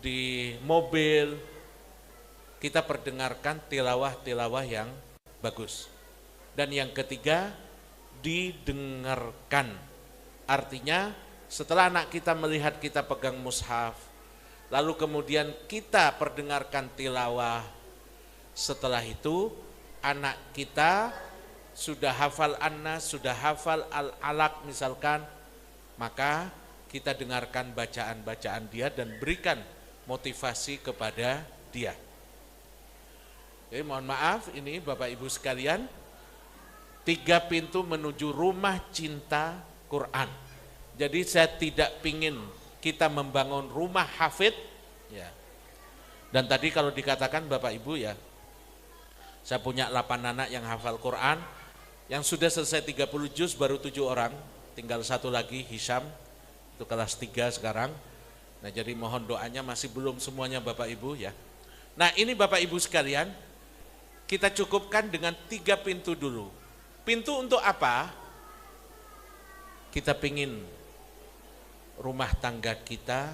di mobil, kita perdengarkan tilawah-tilawah yang bagus. Dan yang ketiga, didengarkan. Artinya setelah anak kita melihat kita pegang mushaf, lalu kemudian kita perdengarkan tilawah, setelah itu anak kita sudah hafal An-Nas, sudah hafal Al-Alaq misalkan, maka kita dengarkan bacaan-bacaan dia dan berikan motivasi kepada dia. Jadi mohon maaf, ini Bapak Ibu sekalian, 3 pintu menuju rumah cinta Quran. Jadi saya tidak pingin kita membangun rumah hafid, ya. Dan tadi kalau dikatakan Bapak Ibu ya, saya punya 8 anak yang hafal Quran, yang sudah selesai 30 juz baru 7 orang, tinggal 1 lagi Hisham, itu kelas 3 sekarang. Nah jadi mohon doanya, masih belum semuanya Bapak Ibu ya. Nah ini Bapak Ibu sekalian, kita cukupkan dengan 3 pintu dulu. Pintu untuk apa? Kita pingin rumah tangga kita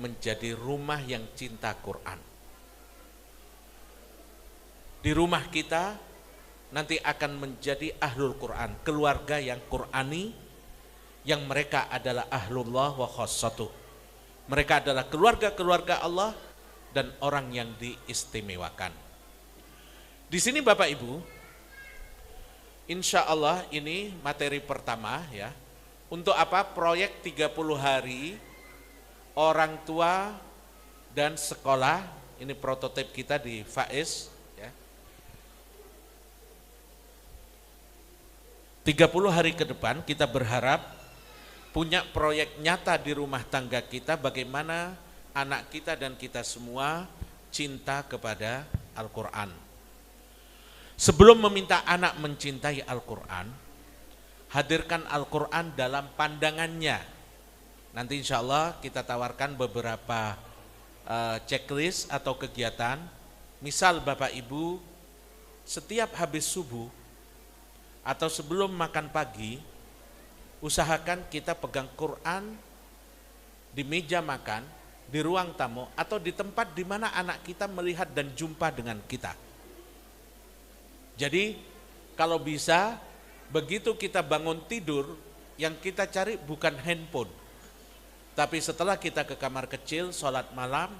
menjadi rumah yang cinta Quran. Di rumah kita nanti akan menjadi ahlul Quran, keluarga yang Qurani, yang mereka adalah ahlullah wa khassatuh. Mereka adalah keluarga-keluarga Allah dan orang yang diistimewakan. Di sini Bapak Ibu, insya Allah ini materi pertama ya. Untuk apa? Proyek 30 hari orang tua dan sekolah. Ini prototip kita di Faiz ya. 30 hari ke depan kita berharap punya proyek nyata di rumah tangga kita, bagaimana anak kita dan kita semua cinta kepada Al-Quran. Sebelum meminta anak mencintai Al-Quran, hadirkan Al-Quran dalam pandangannya. Nanti insya Allah kita tawarkan beberapa checklist atau kegiatan. Misal Bapak Ibu, setiap habis subuh atau sebelum makan pagi, usahakan kita pegang Quran di meja makan, di ruang tamu, atau di tempat di mana anak kita melihat dan jumpa dengan kita. Jadi kalau bisa, begitu kita bangun tidur, yang kita cari bukan handphone, tapi setelah kita ke kamar kecil, sholat malam,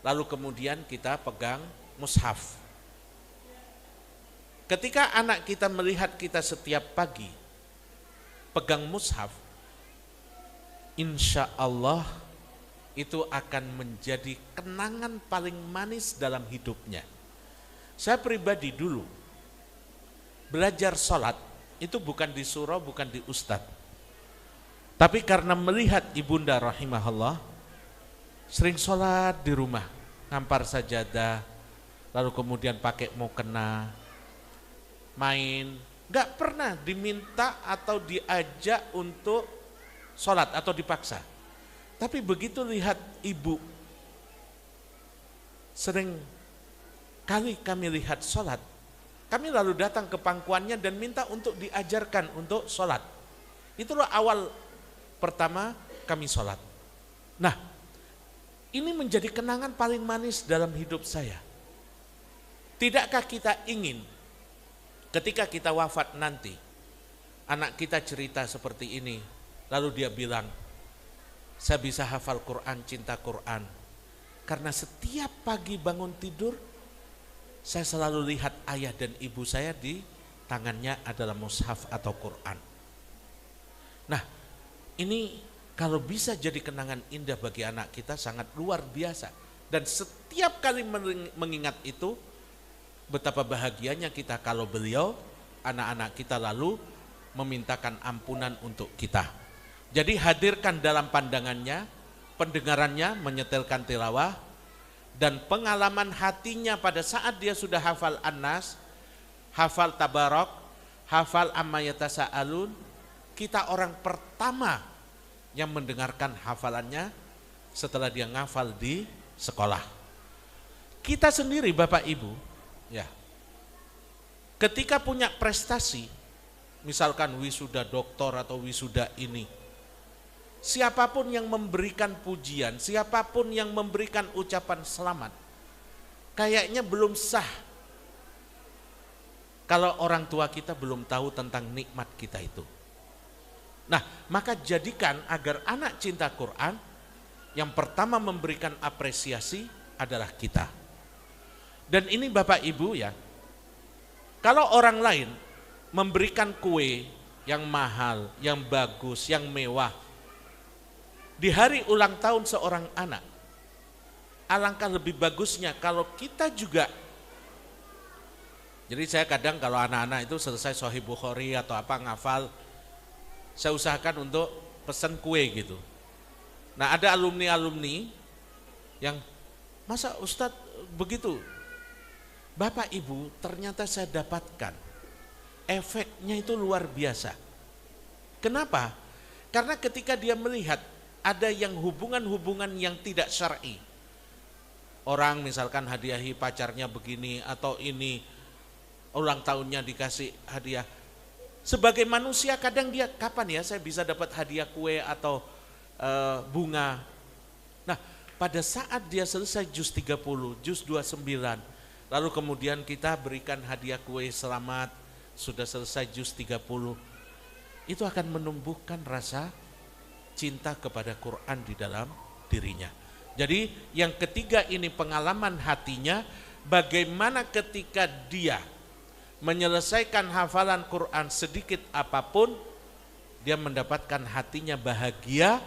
lalu kemudian kita pegang mushaf. Ketika anak kita melihat kita setiap pagi pegang mushaf, insya Allah itu akan menjadi kenangan paling manis dalam hidupnya. Saya pribadi dulu belajar sholat itu bukan di surau, bukan di ustadz, tapi karena melihat ibunda rahimahullah sering sholat di rumah, ngampar sajadah, lalu kemudian pakai mukena, main, gak pernah diminta atau diajak untuk sholat atau dipaksa. Tapi begitu lihat ibu, sering kali kami lihat sholat, kami lalu datang ke pangkuannya dan minta untuk diajarkan untuk sholat. Itulah awal pertama kami sholat. Nah, ini menjadi kenangan paling manis dalam hidup saya. Tidakkah kita ingin ketika kita wafat nanti, anak kita cerita seperti ini, lalu dia bilang, saya bisa hafal Quran, cinta Quran, karena setiap pagi bangun tidur, saya selalu lihat ayah dan ibu saya di tangannya adalah mushaf atau Quran. Nah, ini kalau bisa jadi kenangan indah bagi anak kita sangat luar biasa. Dan setiap kali mengingat itu, betapa bahagianya kita kalau beliau, anak-anak kita lalu memintakan ampunan untuk kita. Jadi hadirkan dalam pandangannya, pendengarannya menyetelkan tilawah, dan pengalaman hatinya pada saat dia sudah hafal An-Nas, hafal Tabarak, hafal Amma Yatasa'alun, kita orang pertama yang mendengarkan hafalannya setelah dia ngafal di sekolah. Kita sendiri Bapak Ibu, ya, ketika punya prestasi, misalkan wisuda doktor atau wisuda ini, siapapun yang memberikan pujian, siapapun yang memberikan ucapan selamat, kayaknya belum sah kalau orang tua kita belum tahu tentang nikmat kita itu. Nah, maka jadikan agar anak cinta Quran, yang pertama memberikan apresiasi adalah kita. Dan ini Bapak Ibu ya, kalau orang lain memberikan kue yang mahal, yang bagus, yang mewah, di hari ulang tahun seorang anak, alangkah lebih bagusnya kalau kita juga. Jadi saya kadang kalau anak-anak itu selesai Sahih Bukhari atau apa ngafal, saya usahakan untuk pesan kue gitu. Nah, ada alumni-alumni yang, masa Ustadz begitu? Bapak Ibu, ternyata saya dapatkan efeknya itu luar biasa. Kenapa? Karena ketika dia melihat ada yang hubungan-hubungan yang tidak syar'i. Orang misalkan hadiahi pacarnya begini, atau ini ulang tahunnya dikasih hadiah. Sebagai manusia kadang dia, kapan ya saya bisa dapat hadiah kue atau bunga. Nah, pada saat dia selesai juz 30, juz 29, lalu kemudian kita berikan hadiah kue selamat, sudah selesai juz 30, itu akan menumbuhkan rasa cinta kepada Quran di dalam dirinya. Jadi yang ketiga ini pengalaman hatinya, bagaimana ketika dia menyelesaikan hafalan Quran sedikit apapun, dia mendapatkan hatinya bahagia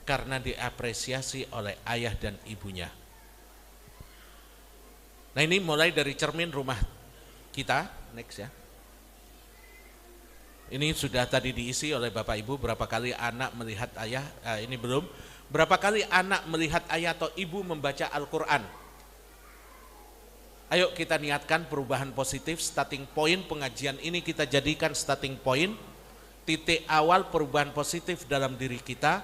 karena diapresiasi oleh ayah dan ibunya. Nah, ini mulai dari cermin rumah kita, next ya. Ini sudah tadi diisi oleh Bapak Ibu, berapa kali anak melihat ayah, ini belum. Berapa kali anak melihat ayah atau ibu membaca Al-Quran. Ayo kita niatkan perubahan positif, starting point pengajian ini kita jadikan starting point, titik awal perubahan positif dalam diri kita.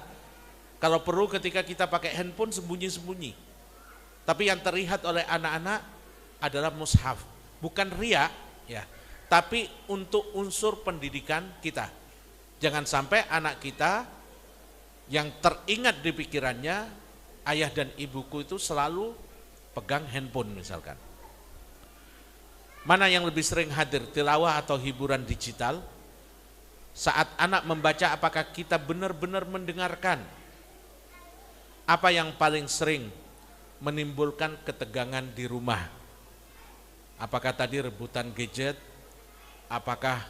Kalau perlu ketika kita pakai handphone sembunyi-sembunyi. Tapi yang terlihat oleh anak-anak adalah mushaf, bukan riya ya. Tapi untuk unsur pendidikan kita. Jangan sampai anak kita yang teringat di pikirannya, ayah dan ibuku itu selalu pegang handphone misalkan. Mana yang lebih sering hadir, tilawah atau hiburan digital? Saat anak membaca, apakah kita benar-benar mendengarkan? Apa yang paling sering menimbulkan ketegangan di rumah? Apakah tadi rebutan gadget? Apakah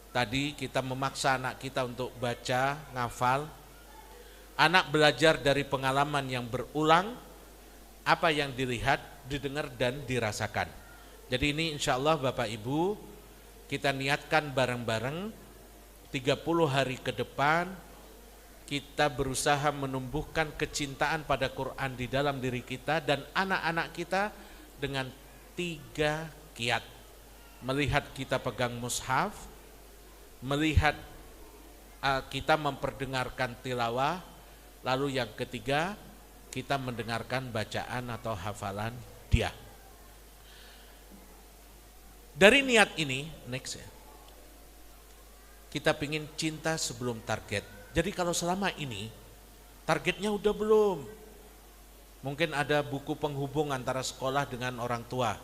tadi kita memaksa anak kita untuk baca, ngafal? Anak belajar dari pengalaman yang berulang, apa yang dilihat, didengar dan dirasakan. Jadi ini insya Allah Bapak Ibu, kita niatkan bareng-bareng 30 hari ke depan kita berusaha menumbuhkan kecintaan pada Quran di dalam diri kita dan anak-anak kita dengan 3 kiat. Melihat kita pegang mushaf, melihat kita memperdengarkan tilawah, lalu yang ketiga kita mendengarkan bacaan atau hafalan dia. Dari niat ini, next ya, kita pingin cinta sebelum target. Jadi kalau selama ini targetnya udah belum, mungkin ada buku penghubung antara sekolah dengan orang tua.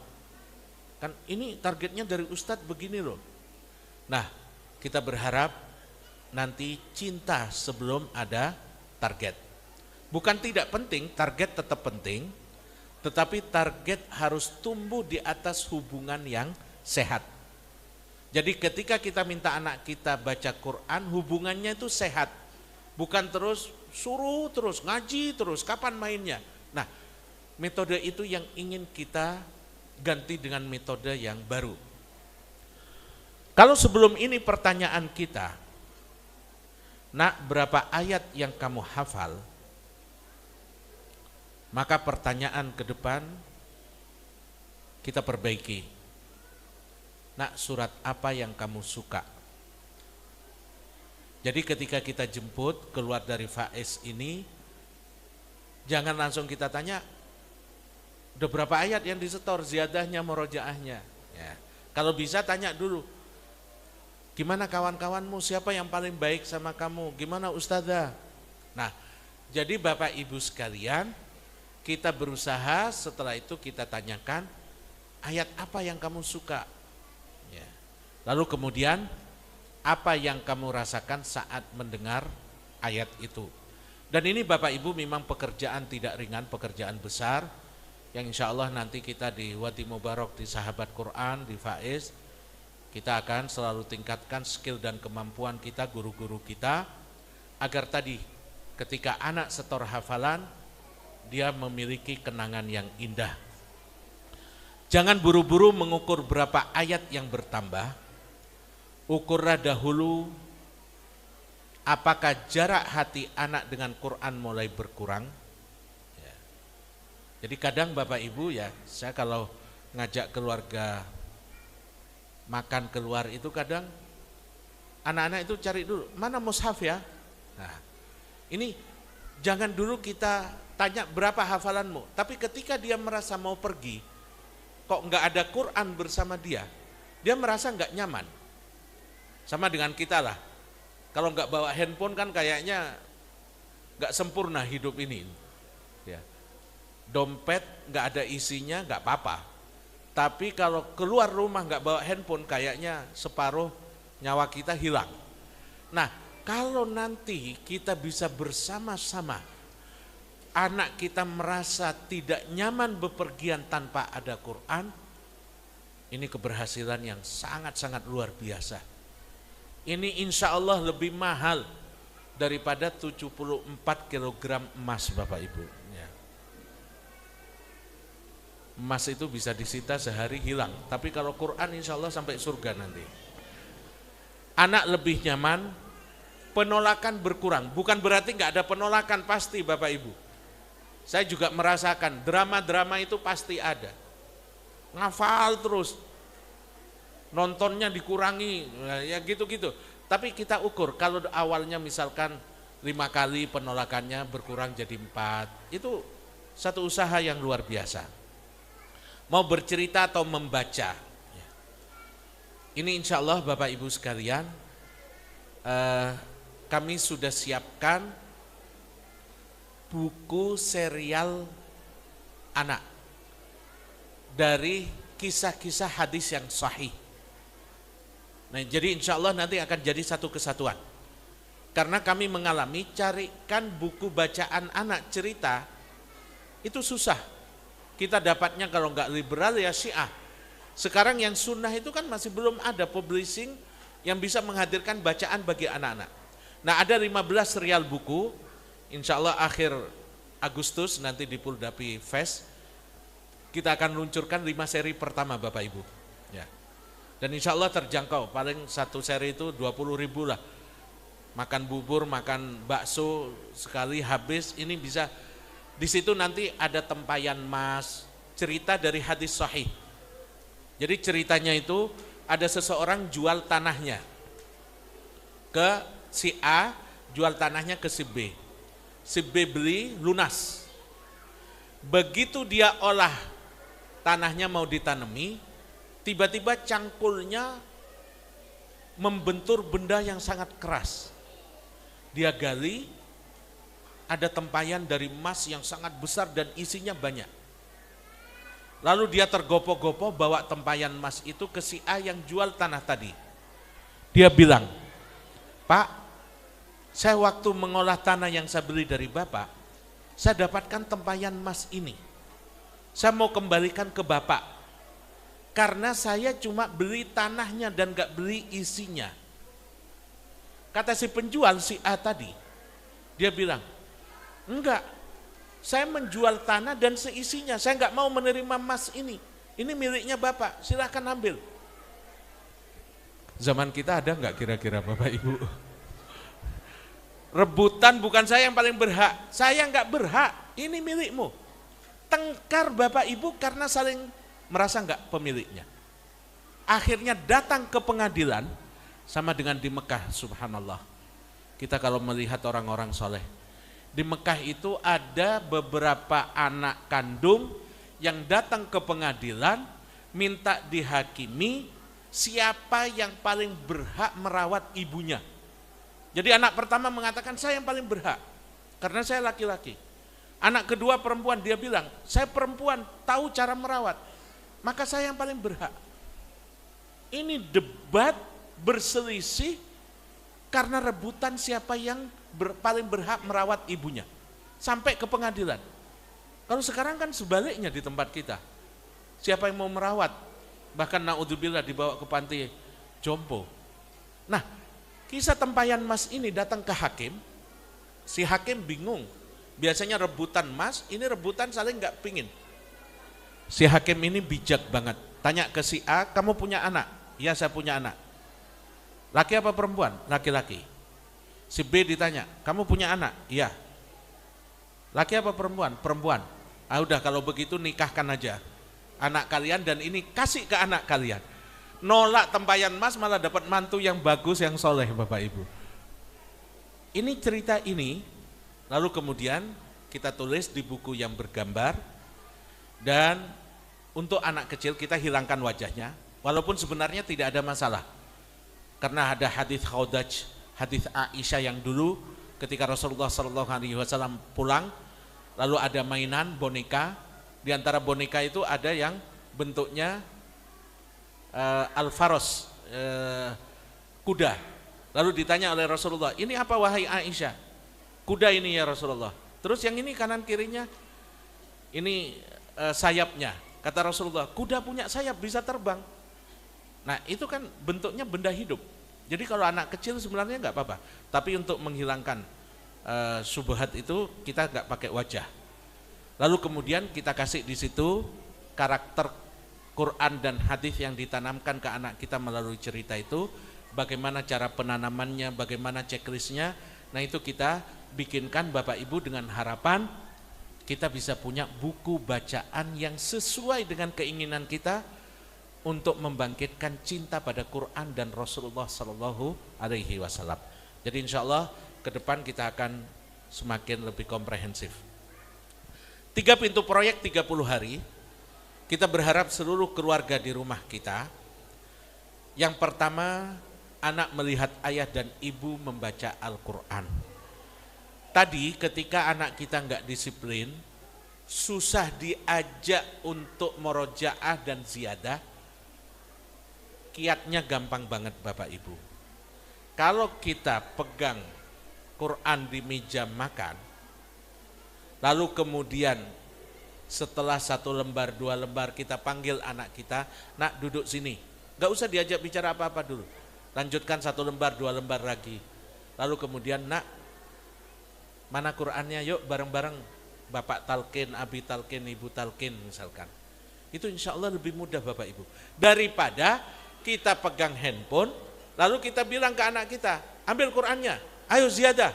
Kan ini targetnya dari Ustadz begini loh. Nah, kita berharap nanti cinta sebelum ada target. Bukan tidak penting, target tetap penting, tetapi target harus tumbuh di atas hubungan yang sehat. Jadi ketika kita minta anak kita baca Quran, hubungannya itu sehat. Bukan terus suruh terus, ngaji terus, kapan mainnya. Nah, metode itu yang ingin kita ganti dengan metode yang baru. Kalau sebelum ini pertanyaan kita, nak, berapa ayat yang kamu hafal? Maka pertanyaan ke depan kita perbaiki. Nak, surat apa yang kamu suka? Jadi ketika kita jemput keluar dari Faiz ini, jangan langsung kita tanya, udah berapa ayat yang disetor, ziyadahnya, murojaahnya. Ya. Kalau bisa tanya dulu, gimana kawan-kawanmu, siapa yang paling baik sama kamu, gimana ustadzah? Nah, jadi Bapak Ibu sekalian, kita berusaha setelah itu kita tanyakan, ayat apa yang kamu suka? Ya. Lalu kemudian apa yang kamu rasakan saat mendengar ayat itu. Dan ini Bapak Ibu memang pekerjaan tidak ringan, pekerjaan besar yang insya Allah nanti kita di Wadi Mubarak, di Sahabat Quran, di Faiz, kita akan selalu tingkatkan skill dan kemampuan kita, guru-guru kita, agar tadi ketika anak setor hafalan dia memiliki kenangan yang indah. Jangan buru-buru mengukur berapa ayat yang bertambah. Ukurlah dahulu apakah jarak hati anak dengan Quran mulai berkurang. Ya. Jadi kadang Bapak Ibu ya, saya kalau ngajak keluarga makan keluar itu kadang anak-anak itu cari dulu, mana mushaf ya? Nah, ini jangan dulu kita tanya berapa hafalanmu, tapi ketika dia merasa mau pergi, kok nggak ada Quran bersama dia merasa nggak nyaman. Sama dengan kita lah, kalau nggak bawa handphone kan kayaknya nggak sempurna hidup ini. Ya. Dompet nggak ada isinya nggak apa-apa, tapi kalau keluar rumah nggak bawa handphone kayaknya separuh nyawa kita hilang. Nah, kalau nanti kita bisa bersama-sama, anak kita merasa tidak nyaman bepergian tanpa ada Quran, ini keberhasilan yang sangat-sangat luar biasa. Ini insya Allah lebih mahal daripada 74 kg emas Bapak Ibu. Ya. Emas itu bisa disita sehari hilang, tapi kalau Quran insya Allah sampai surga nanti. Anak lebih nyaman, penolakan berkurang. Bukan berarti nggak ada penolakan, pasti Bapak Ibu. Saya juga merasakan drama-drama itu pasti ada. Ngafal terus, nontonnya dikurangi, ya gitu-gitu. Tapi kita ukur, kalau awalnya misalkan 5 kali penolakannya berkurang jadi 4, itu satu usaha yang luar biasa. Mau bercerita atau membaca, ini insya Allah Bapak Ibu sekalian, kami sudah siapkan buku serial anak dari kisah-kisah hadis yang sahih. Nah, jadi insya Allah nanti akan jadi satu kesatuan. Karena kami mengalami carikan buku bacaan anak cerita itu susah. Kita dapatnya kalau nggak liberal ya Syiah. Sekarang yang sunnah itu kan masih belum ada publishing yang bisa menghadirkan bacaan bagi anak-anak. Nah, ada 15 serial buku, insya Allah akhir Agustus nanti di Puldapi Fest kita akan luncurkan 5 seri pertama Bapak Ibu. Ya. Dan insya Allah terjangkau, paling satu seri itu 20.000 lah. Makan bubur, makan bakso sekali habis, ini bisa. Di situ nanti ada tempayan emas, cerita dari hadis sahih. Jadi ceritanya itu ada seseorang jual tanahnya ke si A, jual tanahnya ke si B. Si B beli lunas. Begitu dia olah tanahnya mau ditanami, tiba-tiba cangkulnya membentur benda yang sangat keras. Dia gali, ada tempayan dari emas yang sangat besar dan isinya banyak. Lalu dia tergopoh-gopoh bawa tempayan emas itu ke si A yang jual tanah tadi. Dia bilang, Pak, saya waktu mengolah tanah yang saya beli dari Bapak, saya dapatkan tempayan emas ini. Saya mau kembalikan ke Bapak, karena saya cuma beli tanahnya dan gak beli isinya. Kata si penjual, si A tadi, dia bilang, enggak, saya menjual tanah dan seisinya, saya enggak mau menerima emas ini miliknya Bapak, silahkan ambil. Zaman kita ada enggak kira-kira Bapak Ibu? Rebutan, bukan saya yang paling berhak, saya enggak berhak, ini milikmu. Tengkar Bapak Ibu karena saling merasa enggak pemiliknya. Akhirnya datang ke pengadilan, sama dengan di Mekah, subhanallah. Kita kalau melihat orang-orang soleh, di Mekah itu ada beberapa anak kandung yang datang ke pengadilan minta dihakimi siapa yang paling berhak merawat ibunya. Jadi anak pertama mengatakan saya yang paling berhak karena saya laki-laki. Anak kedua perempuan, dia bilang saya perempuan tahu cara merawat, maka saya yang paling berhak. Ini debat berselisih karena rebutan siapa yang paling berhak merawat ibunya sampai ke pengadilan. Kalau sekarang kan sebaliknya di tempat kita, siapa yang mau merawat, bahkan naudzubillah dibawa ke panti jompo. Nah, kisah tempayan emas ini datang ke hakim, si hakim bingung, biasanya rebutan emas, ini rebutan saling nggak pingin. Si hakim ini bijak banget, tanya ke si A, kamu punya anak? Ya, saya punya anak. Laki apa perempuan? Laki-laki. Si B ditanya, kamu punya anak? Iya. Laki apa perempuan? Perempuan. Ah udah, kalau begitu nikahkan aja anak kalian dan ini kasih ke anak kalian. Nolak tempayan emas malah dapat mantu yang bagus, yang soleh Bapak Ibu. Ini cerita ini, lalu kemudian kita tulis di buku yang bergambar, dan untuk anak kecil kita hilangkan wajahnya, walaupun sebenarnya tidak ada masalah. Karena ada hadis Khaudaj, hadis Aisyah yang dulu ketika Rasulullah SAW pulang, lalu ada mainan boneka, di antara boneka itu ada yang bentuknya al-faros, kuda. Lalu ditanya oleh Rasulullah, ini apa wahai Aisyah? Kuda ini ya Rasulullah. Terus yang ini kanan kirinya, ini sayapnya. Kata Rasulullah, kuda punya sayap bisa terbang. Nah itu kan bentuknya benda hidup. Jadi kalau anak kecil sebenarnya nggak apa-apa. Tapi untuk menghilangkan syubhat itu kita nggak pakai wajah. Lalu kemudian kita kasih di situ karakter Quran dan hadis yang ditanamkan ke anak kita melalui cerita itu. Bagaimana cara penanamannya, bagaimana checklistnya. Nah itu kita bikinkan Bapak Ibu dengan harapan kita bisa punya buku bacaan yang sesuai dengan keinginan kita untuk membangkitkan cinta pada Quran dan Rasulullah Sallallahu Alaihi Wasallam. Jadi insya Allah ke depan kita akan semakin lebih komprehensif. 3 pintu proyek 30 hari, kita berharap seluruh keluarga di rumah kita. Yang pertama, anak melihat ayah dan ibu membaca Al-Quran. Tadi ketika anak kita nggak disiplin, susah diajak untuk murojaah dan ziyadah, kiatnya gampang banget Bapak Ibu. Kalau kita pegang Quran di meja makan, lalu kemudian setelah 1 lembar 2 lembar kita panggil anak kita, nak duduk sini, gak usah diajak bicara apa-apa dulu, lanjutkan 1 lembar 2 lembar lagi, lalu kemudian nak mana Qurannya, yuk bareng-bareng Bapak talkin, Abi talkin, Ibu talkin misalkan. Itu insya Allah lebih mudah Bapak Ibu. Daripada kita pegang handphone, lalu kita bilang ke anak kita, ambil Qur'annya, ayo ziyadah.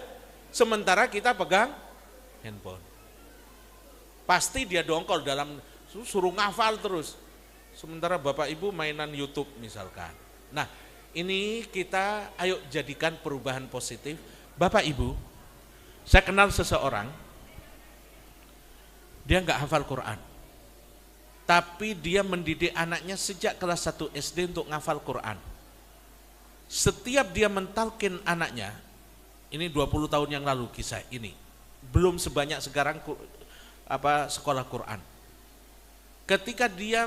Sementara kita pegang handphone. Pasti dia dongkol dalam, suruh ngafal terus. Sementara Bapak Ibu mainan YouTube misalkan. Nah, ini kita ayo jadikan perubahan positif. Bapak Ibu, saya kenal seseorang, dia nggak hafal Quran. Tapi dia mendidik anaknya sejak kelas 1 SD untuk ngafal Quran. Setiap dia mentalkin anaknya, ini 20 tahun yang lalu kisah ini, belum sebanyak sekarang sekolah Quran. Ketika dia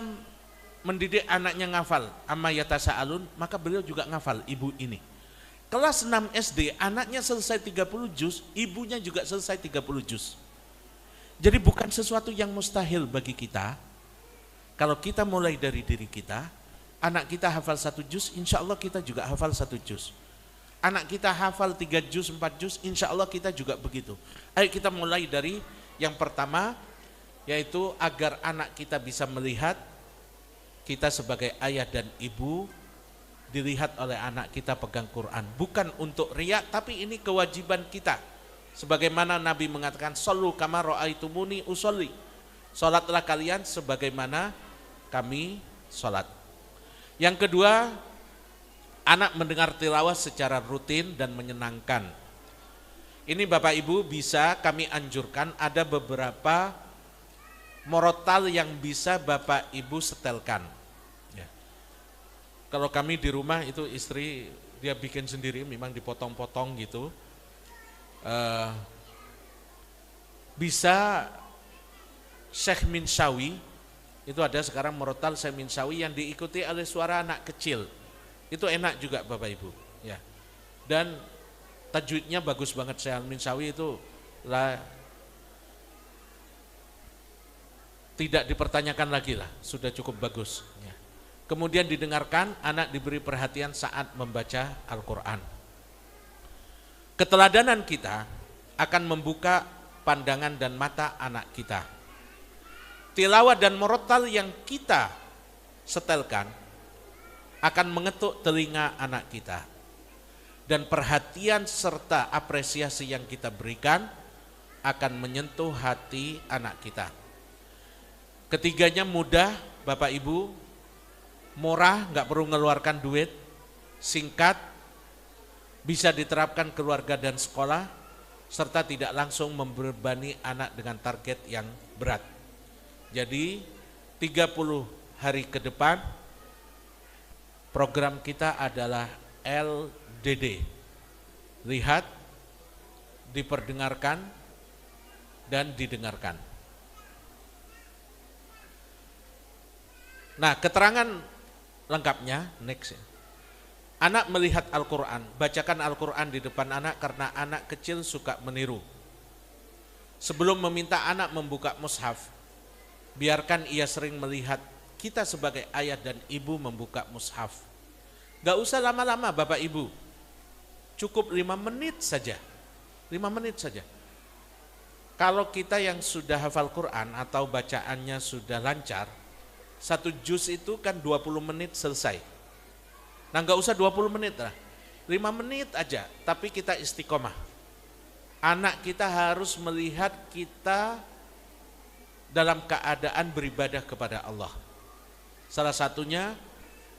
mendidik anaknya ngafal amma yatasaalun, maka beliau juga ngafal ibu ini. Kelas 6 SD anaknya selesai 30 juz, ibunya juga selesai 30 juz. Jadi bukan sesuatu yang mustahil bagi kita. Kalau kita mulai dari diri kita, anak kita hafal 1 juz, insya Allah kita juga hafal 1 juz. Anak kita hafal 3 juz, 4 juz, insya Allah kita juga begitu. Ayo kita mulai dari yang pertama, yaitu agar anak kita bisa melihat kita sebagai ayah dan ibu, dilihat oleh anak kita pegang Quran. Bukan untuk riya, tapi ini kewajiban kita. Sebagaimana Nabi mengatakan, Shollu kama ra'aitumuni usolli. Sholatlah kalian sebagaimana kami sholat. Yang kedua, anak mendengar tilawah secara rutin dan menyenangkan. Ini Bapak Ibu bisa kami anjurkan, ada beberapa morotal yang bisa Bapak Ibu setelkan. Ya. Kalau kami di rumah itu istri dia bikin sendiri, memang dipotong-potong gitu. Bisa Syekh Minshawi, itu ada sekarang morotal Syekh Minshawi yang diikuti oleh suara anak kecil. Itu enak juga Bapak Ibu. Ya. Dan tajwidnya bagus banget. Syekh Minshawi itu tidak dipertanyakan lagi lah, sudah cukup bagus. Ya. Kemudian didengarkan, anak diberi perhatian saat membaca Al-Quran. Keteladanan kita akan membuka pandangan dan mata anak kita. Tilawah dan morotal yang kita setelkan akan mengetuk telinga anak kita. Dan perhatian serta apresiasi yang kita berikan akan menyentuh hati anak kita. Ketiganya mudah Bapak Ibu, murah, nggak perlu mengeluarkan duit, singkat, bisa diterapkan keluarga dan sekolah, serta tidak langsung membebani anak dengan target yang berat. Jadi 30 hari ke depan program kita adalah LDD. Lihat, diperdengarkan, dan didengarkan. Nah, keterangan lengkapnya, next. Anak melihat Al-Quran, bacakan Al-Quran di depan anak karena anak kecil suka meniru. Sebelum meminta anak membuka mushaf, biarkan ia sering melihat kita sebagai ayah dan ibu membuka mushaf. Gak usah lama-lama Bapak Ibu, cukup 5 menit saja. 5 menit saja. Kalau kita yang sudah hafal Quran atau bacaannya sudah lancar, 1 juz itu kan 20 menit selesai. Nah gak usah 20 menit lah, 5 menit aja, tapi kita istiqomah. Anak kita harus melihat kita dalam keadaan beribadah kepada Allah. Salah satunya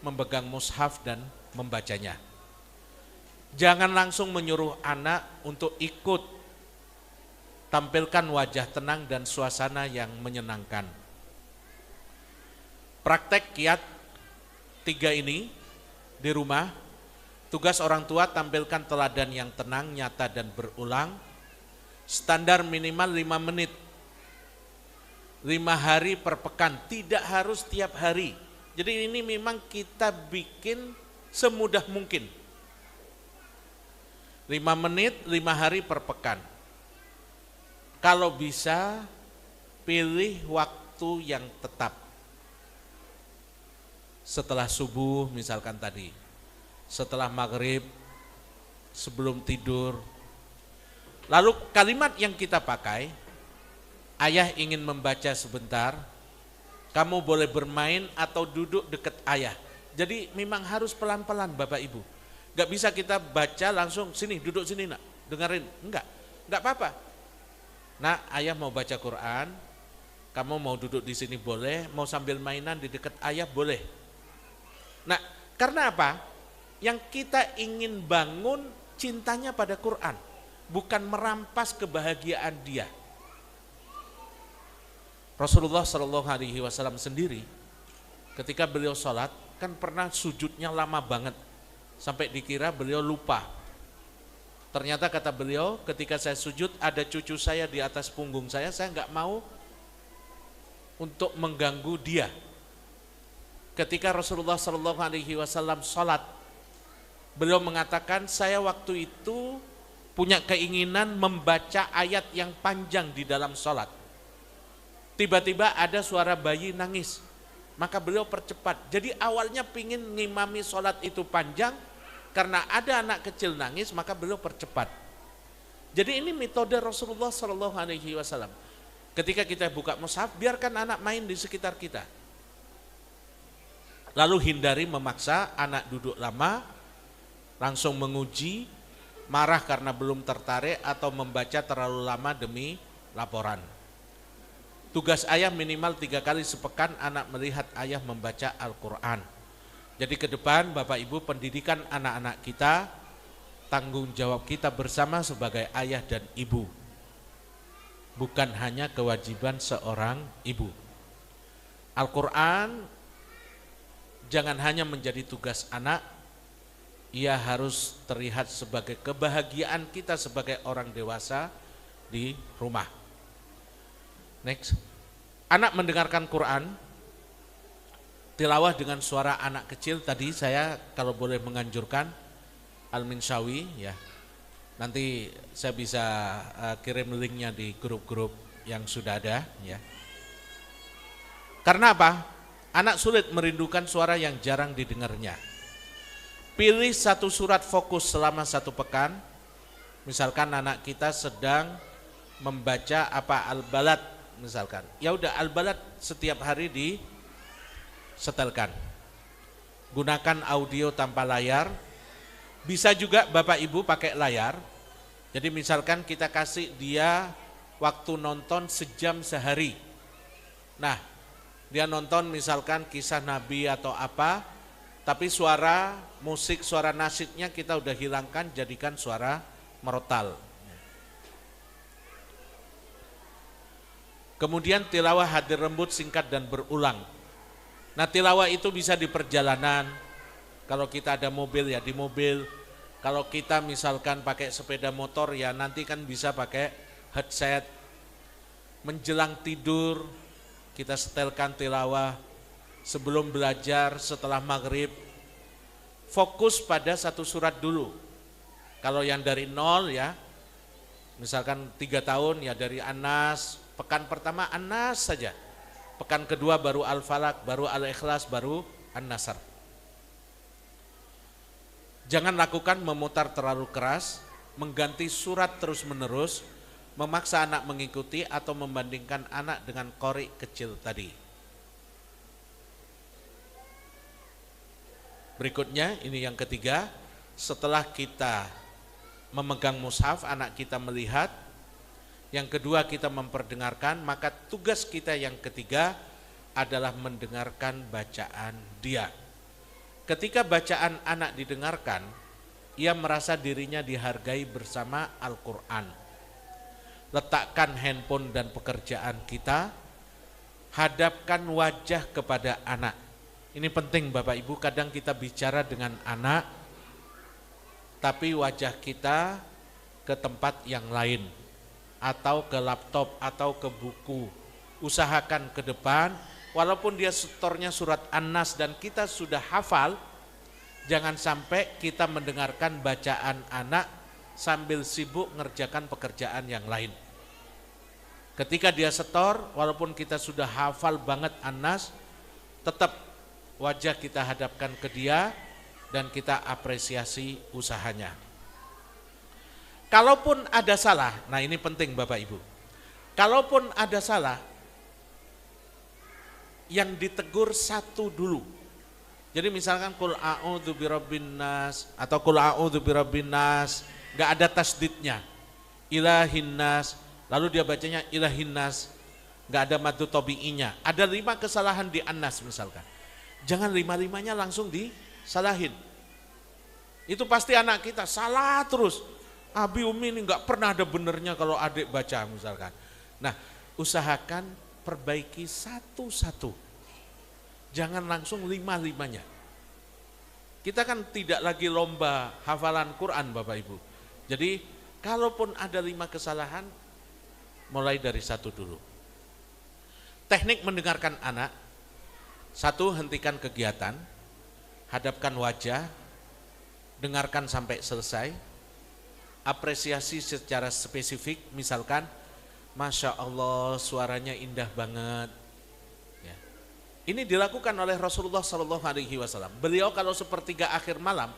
memegang mushaf dan membacanya. Jangan langsung menyuruh anak untuk ikut, tampilkan wajah tenang dan suasana yang menyenangkan. Praktek kiat 3 ini di rumah, tugas orang tua tampilkan teladan yang tenang, nyata dan berulang, standar minimal 5 menit. 5 hari per pekan, tidak harus tiap hari. Jadi ini memang kita bikin semudah mungkin. 5 menit, 5 hari per pekan. Kalau bisa, pilih waktu yang tetap. Setelah subuh misalkan tadi, setelah maghrib, sebelum tidur. Lalu kalimat yang kita pakai, ayah ingin membaca sebentar, Kamu boleh bermain atau duduk dekat ayah. Jadi memang harus pelan-pelan Bapak Ibu. Gak bisa kita baca langsung, sini duduk sini nak, dengerin. Enggak apa-apa. Nah, ayah mau baca Quran, kamu mau duduk di sini boleh, mau sambil mainan di dekat ayah boleh. Nah, karena apa? Yang kita ingin bangun cintanya pada Quran, bukan merampas kebahagiaan dia. Rasulullah Shallallahu Alaihi Wasallam sendiri, ketika beliau sholat, kan pernah sujudnya lama banget, sampai dikira beliau lupa. Ternyata kata beliau, ketika saya sujud ada cucu saya di atas punggung saya nggak mau untuk mengganggu dia. Ketika Rasulullah Shallallahu Alaihi Wasallam sholat, beliau mengatakan, saya waktu itu punya keinginan membaca ayat yang panjang di dalam sholat. Tiba-tiba ada suara bayi nangis, maka beliau percepat. Jadi awalnya pingin ngimami sholat itu panjang, karena ada anak kecil nangis, maka beliau percepat. Jadi ini metode Rasulullah Shallallahu Alaihi Wasallam. Ketika kita buka mushaf, biarkan anak main di sekitar kita. Lalu hindari memaksa anak duduk lama, langsung menguji, marah karena belum tertarik, atau membaca terlalu lama demi laporan. Tugas ayah minimal 3 kali sepekan anak melihat ayah membaca Al-Quran. Jadi ke depan Bapak Ibu, pendidikan anak-anak kita, tanggung jawab kita bersama sebagai ayah dan ibu. Bukan hanya kewajiban seorang ibu. Al-Quran jangan hanya menjadi tugas anak, ia harus terlihat sebagai kebahagiaan kita sebagai orang dewasa di rumah. Next. Anak mendengarkan Quran, tilawah dengan suara anak kecil. Tadi saya kalau boleh menganjurkan Al-Minshawi ya. Nanti saya bisa kirim linknya di grup-grup yang sudah ada ya. Karena apa? Anak sulit merindukan suara yang jarang didengarnya. Pilih satu surat fokus selama 1 pekan. Misalkan anak kita sedang membaca Al-Balad misalkan, ya udah Al-Balad setiap hari disetelkan. Gunakan audio tanpa layar. Bisa juga Bapak Ibu pakai layar. Jadi misalkan kita kasih dia waktu nonton sejam sehari. Nah, dia nonton misalkan kisah Nabi atau apa, tapi suara musik, suara nasyidnya kita udah hilangkan, jadikan suara merotal. Kemudian tilawah hadir rembut singkat dan berulang. Nah, tilawah itu bisa di perjalanan. Kalau kita ada mobil ya di mobil. Kalau kita misalkan pakai sepeda motor ya nanti kan bisa pakai headset. Menjelang tidur kita setelkan tilawah. Sebelum belajar, setelah maghrib. Fokus pada satu surat dulu. Kalau yang dari 0 ya, misalkan 3 tahun ya dari An-Nas. Pekan pertama An-Nas saja, pekan kedua baru Al-Falaq, baru Al-Ikhlas, baru An-Nasr. Jangan lakukan memutar terlalu keras, mengganti surat terus menerus, memaksa anak mengikuti atau membandingkan anak dengan qori kecil tadi. Berikutnya ini yang ketiga, setelah kita memegang mushaf, anak kita melihat. Yang kedua kita memperdengarkan, maka tugas kita yang ketiga adalah mendengarkan bacaan dia. Ketika bacaan anak didengarkan, ia merasa dirinya dihargai bersama Al-Quran. Letakkan handphone dan pekerjaan kita, hadapkan wajah kepada anak. Ini penting Bapak Ibu, kadang kita bicara dengan anak, tapi wajah kita ke tempat yang lain. Atau ke laptop atau ke buku. Usahakan ke depan, walaupun dia setornya surat An-Nas dan kita sudah hafal, jangan sampai kita mendengarkan bacaan anak sambil sibuk ngerjakan pekerjaan yang lain. Ketika dia setor, walaupun kita sudah hafal banget An-Nas, tetap wajah kita hadapkan ke dia dan kita apresiasi usahanya. Kalaupun ada salah, nah ini penting Bapak Ibu. Kalaupun ada salah, yang ditegur satu dulu. Jadi misalkan qul a'udzu birabbin nas atau qul a'udzu birabbin nas, enggak ada tasdidnya. Ilahin nas, lalu dia bacanya ilahin nas, enggak ada maddu tabi'inya. Ada 5 kesalahan di an-nas misalkan. Jangan 5-5-nya langsung disalahin. Itu pasti anak kita salah terus. Abi Umi ini enggak pernah ada benernya kalau adik baca misalkan. Nah, usahakan perbaiki satu-satu. Jangan langsung 5-5-nya. Kita kan tidak lagi lomba hafalan Quran Bapak Ibu. Jadi kalaupun ada 5 kesalahan, mulai dari satu dulu. Teknik mendengarkan anak. 1, hentikan kegiatan, hadapkan wajah, dengarkan sampai selesai, apresiasi secara spesifik, misalkan, Masya Allah suaranya indah banget. Ya. Ini dilakukan oleh Rasulullah SAW. Beliau kalau sepertiga akhir malam,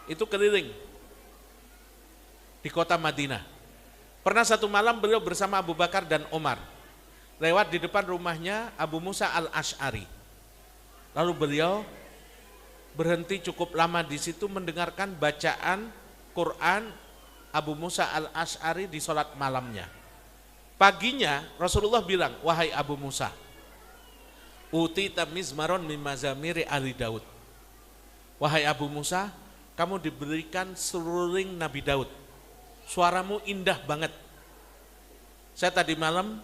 itu keliling di kota Madinah. Pernah satu malam beliau bersama Abu Bakar dan Umar, lewat di depan rumahnya Abu Musa al-Ash'ari. Lalu beliau berhenti cukup lama di situ mendengarkan bacaan Quran Abu Musa al-Ash'ari di sholat malamnya. Paginya Rasulullah bilang, wahai Abu Musa, utita mizmaron min mazamiri ali Daud. Wahai Abu Musa, kamu diberikan seruling Nabi Daud. Suaramu indah banget. Saya tadi malam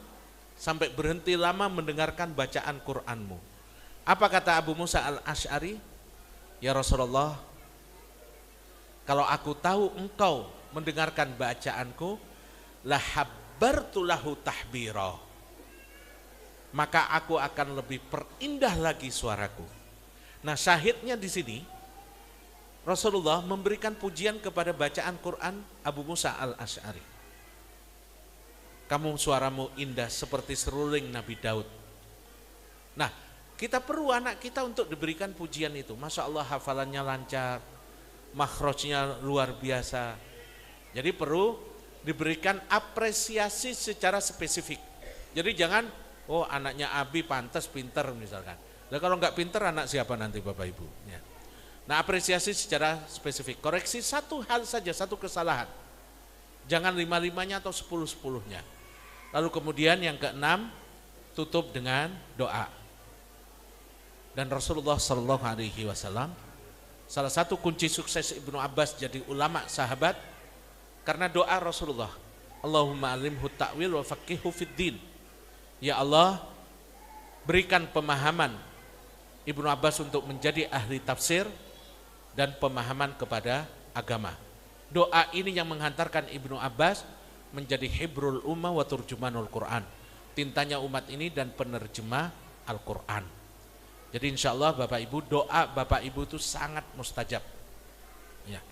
sampai berhenti lama mendengarkan bacaan Qur'anmu. Apa kata Abu Musa al-Ash'ari? Ya Rasulullah, kalau aku tahu engkau mendengarkan bacaanku, lahabbartulahu tahbira, maka aku akan lebih perindah lagi suaraku. Nah, syahidnya di sini Rasulullah memberikan pujian kepada bacaan Quran Abu Musa al-Ash'ari. Kamu suaramu indah seperti seruling Nabi Daud. Nah, kita perlu anak kita untuk diberikan pujian itu. Masya Allah hafalannya lancar, makhrajnya luar biasa. Jadi perlu diberikan apresiasi secara spesifik. Jadi jangan, oh anaknya Abi pantas pinter misalkan. Nah kalau nggak pinter anak siapa nanti Bapak Ibu? Ya. Nah apresiasi secara spesifik. Koreksi satu hal saja, satu kesalahan. Jangan 5-5-nya atau 10-10-nya. Lalu kemudian yang keenam, tutup dengan doa. Dan Rasulullah SAW, salah satu kunci sukses Ibnu Abbas jadi ulama sahabat, karena doa Rasulullah, Allahumma alimhu ta'wil wa faqihu fid din. Ya Allah, berikan pemahaman Ibnu Abbas untuk menjadi ahli tafsir dan pemahaman kepada agama. Doa ini yang menghantarkan Ibnu Abbas menjadi hibrul ummah wa turjumanul Quran, tintanya umat ini dan penerjemah Al-Quran. Jadi insya Allah Bapak Ibu, doa Bapak Ibu itu sangat mustajab. Ya.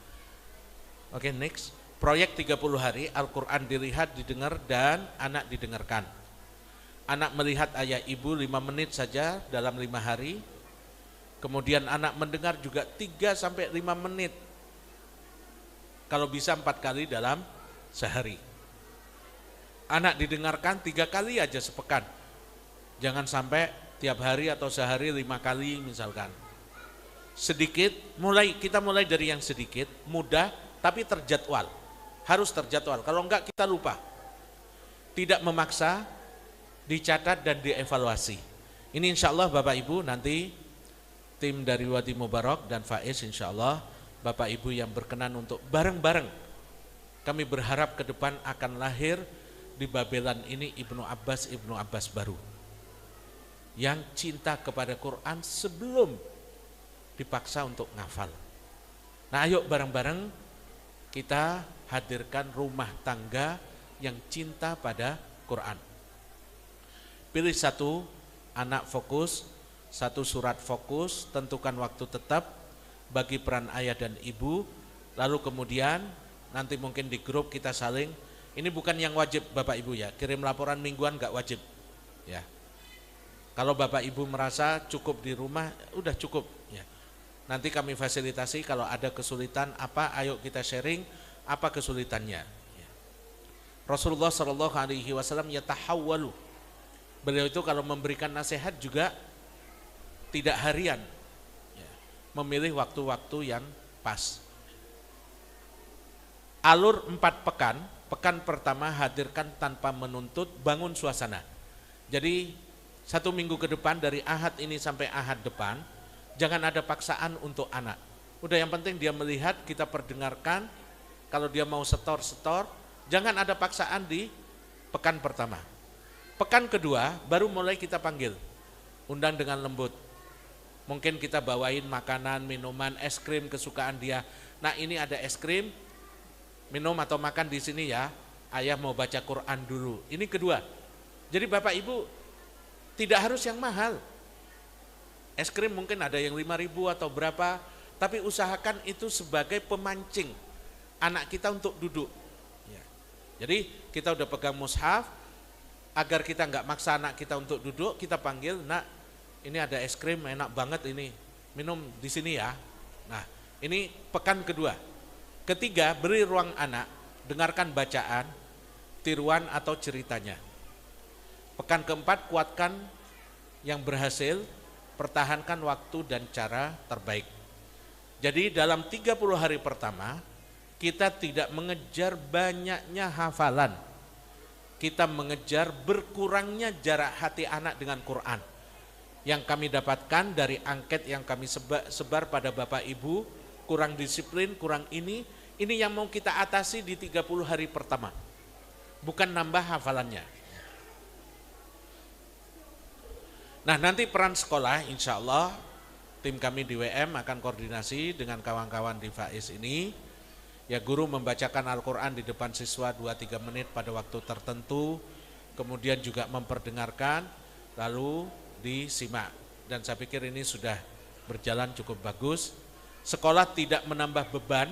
Oke, next. Proyek 30 hari, Al-Quran dilihat, didengar, dan anak didengarkan. Anak melihat ayah ibu 5 menit saja dalam 5 hari. Kemudian anak mendengar juga 3-5 menit. Kalau bisa 4 kali dalam sehari. Anak didengarkan 3 kali aja sepekan. Jangan sampai tiap hari atau sehari 5 kali misalkan. Sedikit, kita mulai dari yang sedikit, mudah tapi terjadwal. Harus terjadwal, kalau enggak kita lupa. Tidak memaksa, dicatat dan dievaluasi. Ini insya Allah Bapak Ibu nanti tim dari Wadi Mubarak dan Faiz insya Allah Bapak Ibu yang berkenan untuk bareng-bareng. Kami berharap ke depan akan lahir di Babelan ini Ibnu Abbas baru. Yang cinta kepada Quran sebelum dipaksa untuk ngafal. Nah ayo bareng-bareng kita hadirkan rumah tangga yang cinta pada Quran. Pilih satu anak fokus, satu surat fokus, tentukan waktu tetap bagi peran ayah dan ibu. Lalu kemudian nanti mungkin di grup kita saling, ini bukan yang wajib Bapak Ibu ya, kirim laporan mingguan gak wajib ya. Kalau Bapak Ibu merasa cukup di rumah, udah cukup ya. Nanti kami fasilitasi kalau ada kesulitan apa, ayo kita sharing apa kesulitannya. Ya. Rasulullah SAW yatahawwalu. Beliau itu kalau memberikan nasihat juga tidak harian, ya, memilih waktu-waktu yang pas. Alur 4 pekan, pekan pertama hadirkan tanpa menuntut, bangun suasana. Jadi 1 minggu ke depan dari Ahad ini sampai Ahad depan, jangan ada paksaan untuk anak. Udah yang penting dia melihat, kita perdengarkan, kalau dia mau setor, jangan ada paksaan di pekan pertama. Pekan kedua baru mulai kita panggil, undang dengan lembut. Mungkin kita bawain makanan, minuman, es krim kesukaan dia. Nah ini ada es krim, minum atau makan di sini ya, ayah mau baca Quran dulu. Ini kedua. Jadi Bapak Ibu tidak harus yang mahal. Es krim mungkin ada yang 5.000 atau berapa, tapi usahakan itu sebagai pemancing anak kita untuk duduk. Ya. Jadi kita udah pegang mushaf, agar kita nggak maksa anak kita untuk duduk, kita panggil, nak ini ada es krim enak banget ini, minum di sini ya. Nah ini pekan kedua. Ketiga, beri ruang anak, dengarkan bacaan, tiruan atau ceritanya. Pekan keempat, kuatkan yang berhasil, pertahankan waktu dan cara terbaik. Jadi dalam 30 hari pertama, kita tidak mengejar banyaknya hafalan. Kita mengejar berkurangnya jarak hati anak dengan Quran. Yang kami dapatkan dari angket yang kami sebar pada Bapak Ibu, kurang disiplin, kurang ini yang mau kita atasi di 30 hari pertama. Bukan nambah hafalannya. Nah nanti peran sekolah, insya Allah tim kami di WM akan koordinasi dengan kawan-kawan di Faiz ini. Ya guru membacakan Al-Quran di depan siswa 2-3 menit pada waktu tertentu. Kemudian juga memperdengarkan, lalu disimak. Dan saya pikir ini sudah berjalan cukup bagus. Sekolah tidak menambah beban,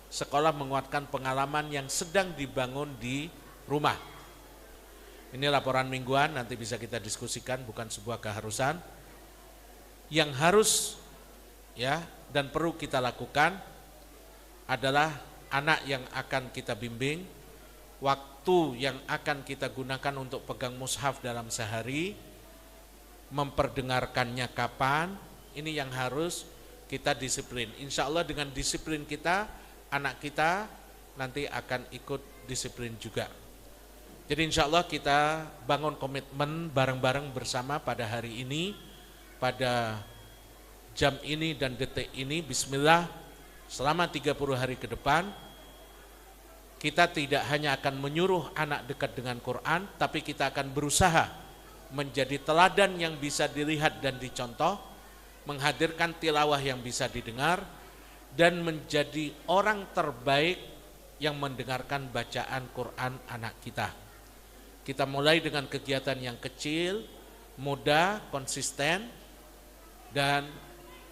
sekolah menguatkan pengalaman yang sedang dibangun di rumah. Ini laporan mingguan, nanti bisa kita diskusikan, bukan sebuah keharusan. Yang harus ya dan perlu kita lakukan adalah anak yang akan kita bimbing, waktu yang akan kita gunakan untuk pegang mushaf dalam sehari, memperdengarkannya kapan, ini yang harus kita disiplin. Insya Allah dengan disiplin kita, anak kita nanti akan ikut disiplin juga. Jadi insya Allah kita bangun komitmen bareng-bareng bersama pada hari ini, pada jam ini dan detik ini, bismillah, selama 30 hari ke depan, kita tidak hanya akan menyuruh anak dekat dengan Quran, tapi kita akan berusaha menjadi teladan yang bisa dilihat dan dicontoh, menghadirkan tilawah yang bisa didengar, dan menjadi orang terbaik yang mendengarkan bacaan Quran anak kita. Kita mulai dengan kegiatan yang kecil, mudah, konsisten, dan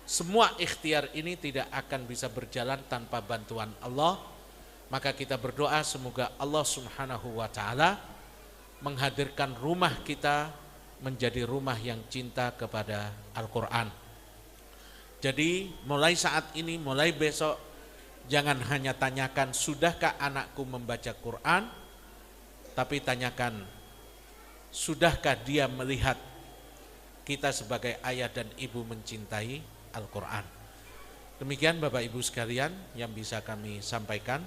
semua ikhtiar ini tidak akan bisa berjalan tanpa bantuan Allah. Maka kita berdoa semoga Allah Subhanahu wa ta'ala menghadirkan rumah kita menjadi rumah yang cinta kepada Al-Quran. Jadi mulai saat ini, mulai besok, jangan hanya tanyakan sudahkah anakku membaca Quran, tapi tanyakan sudahkah dia melihat kita sebagai ayah dan ibu mencintai Al-Quran. Demikian Bapak Ibu sekalian yang bisa kami sampaikan.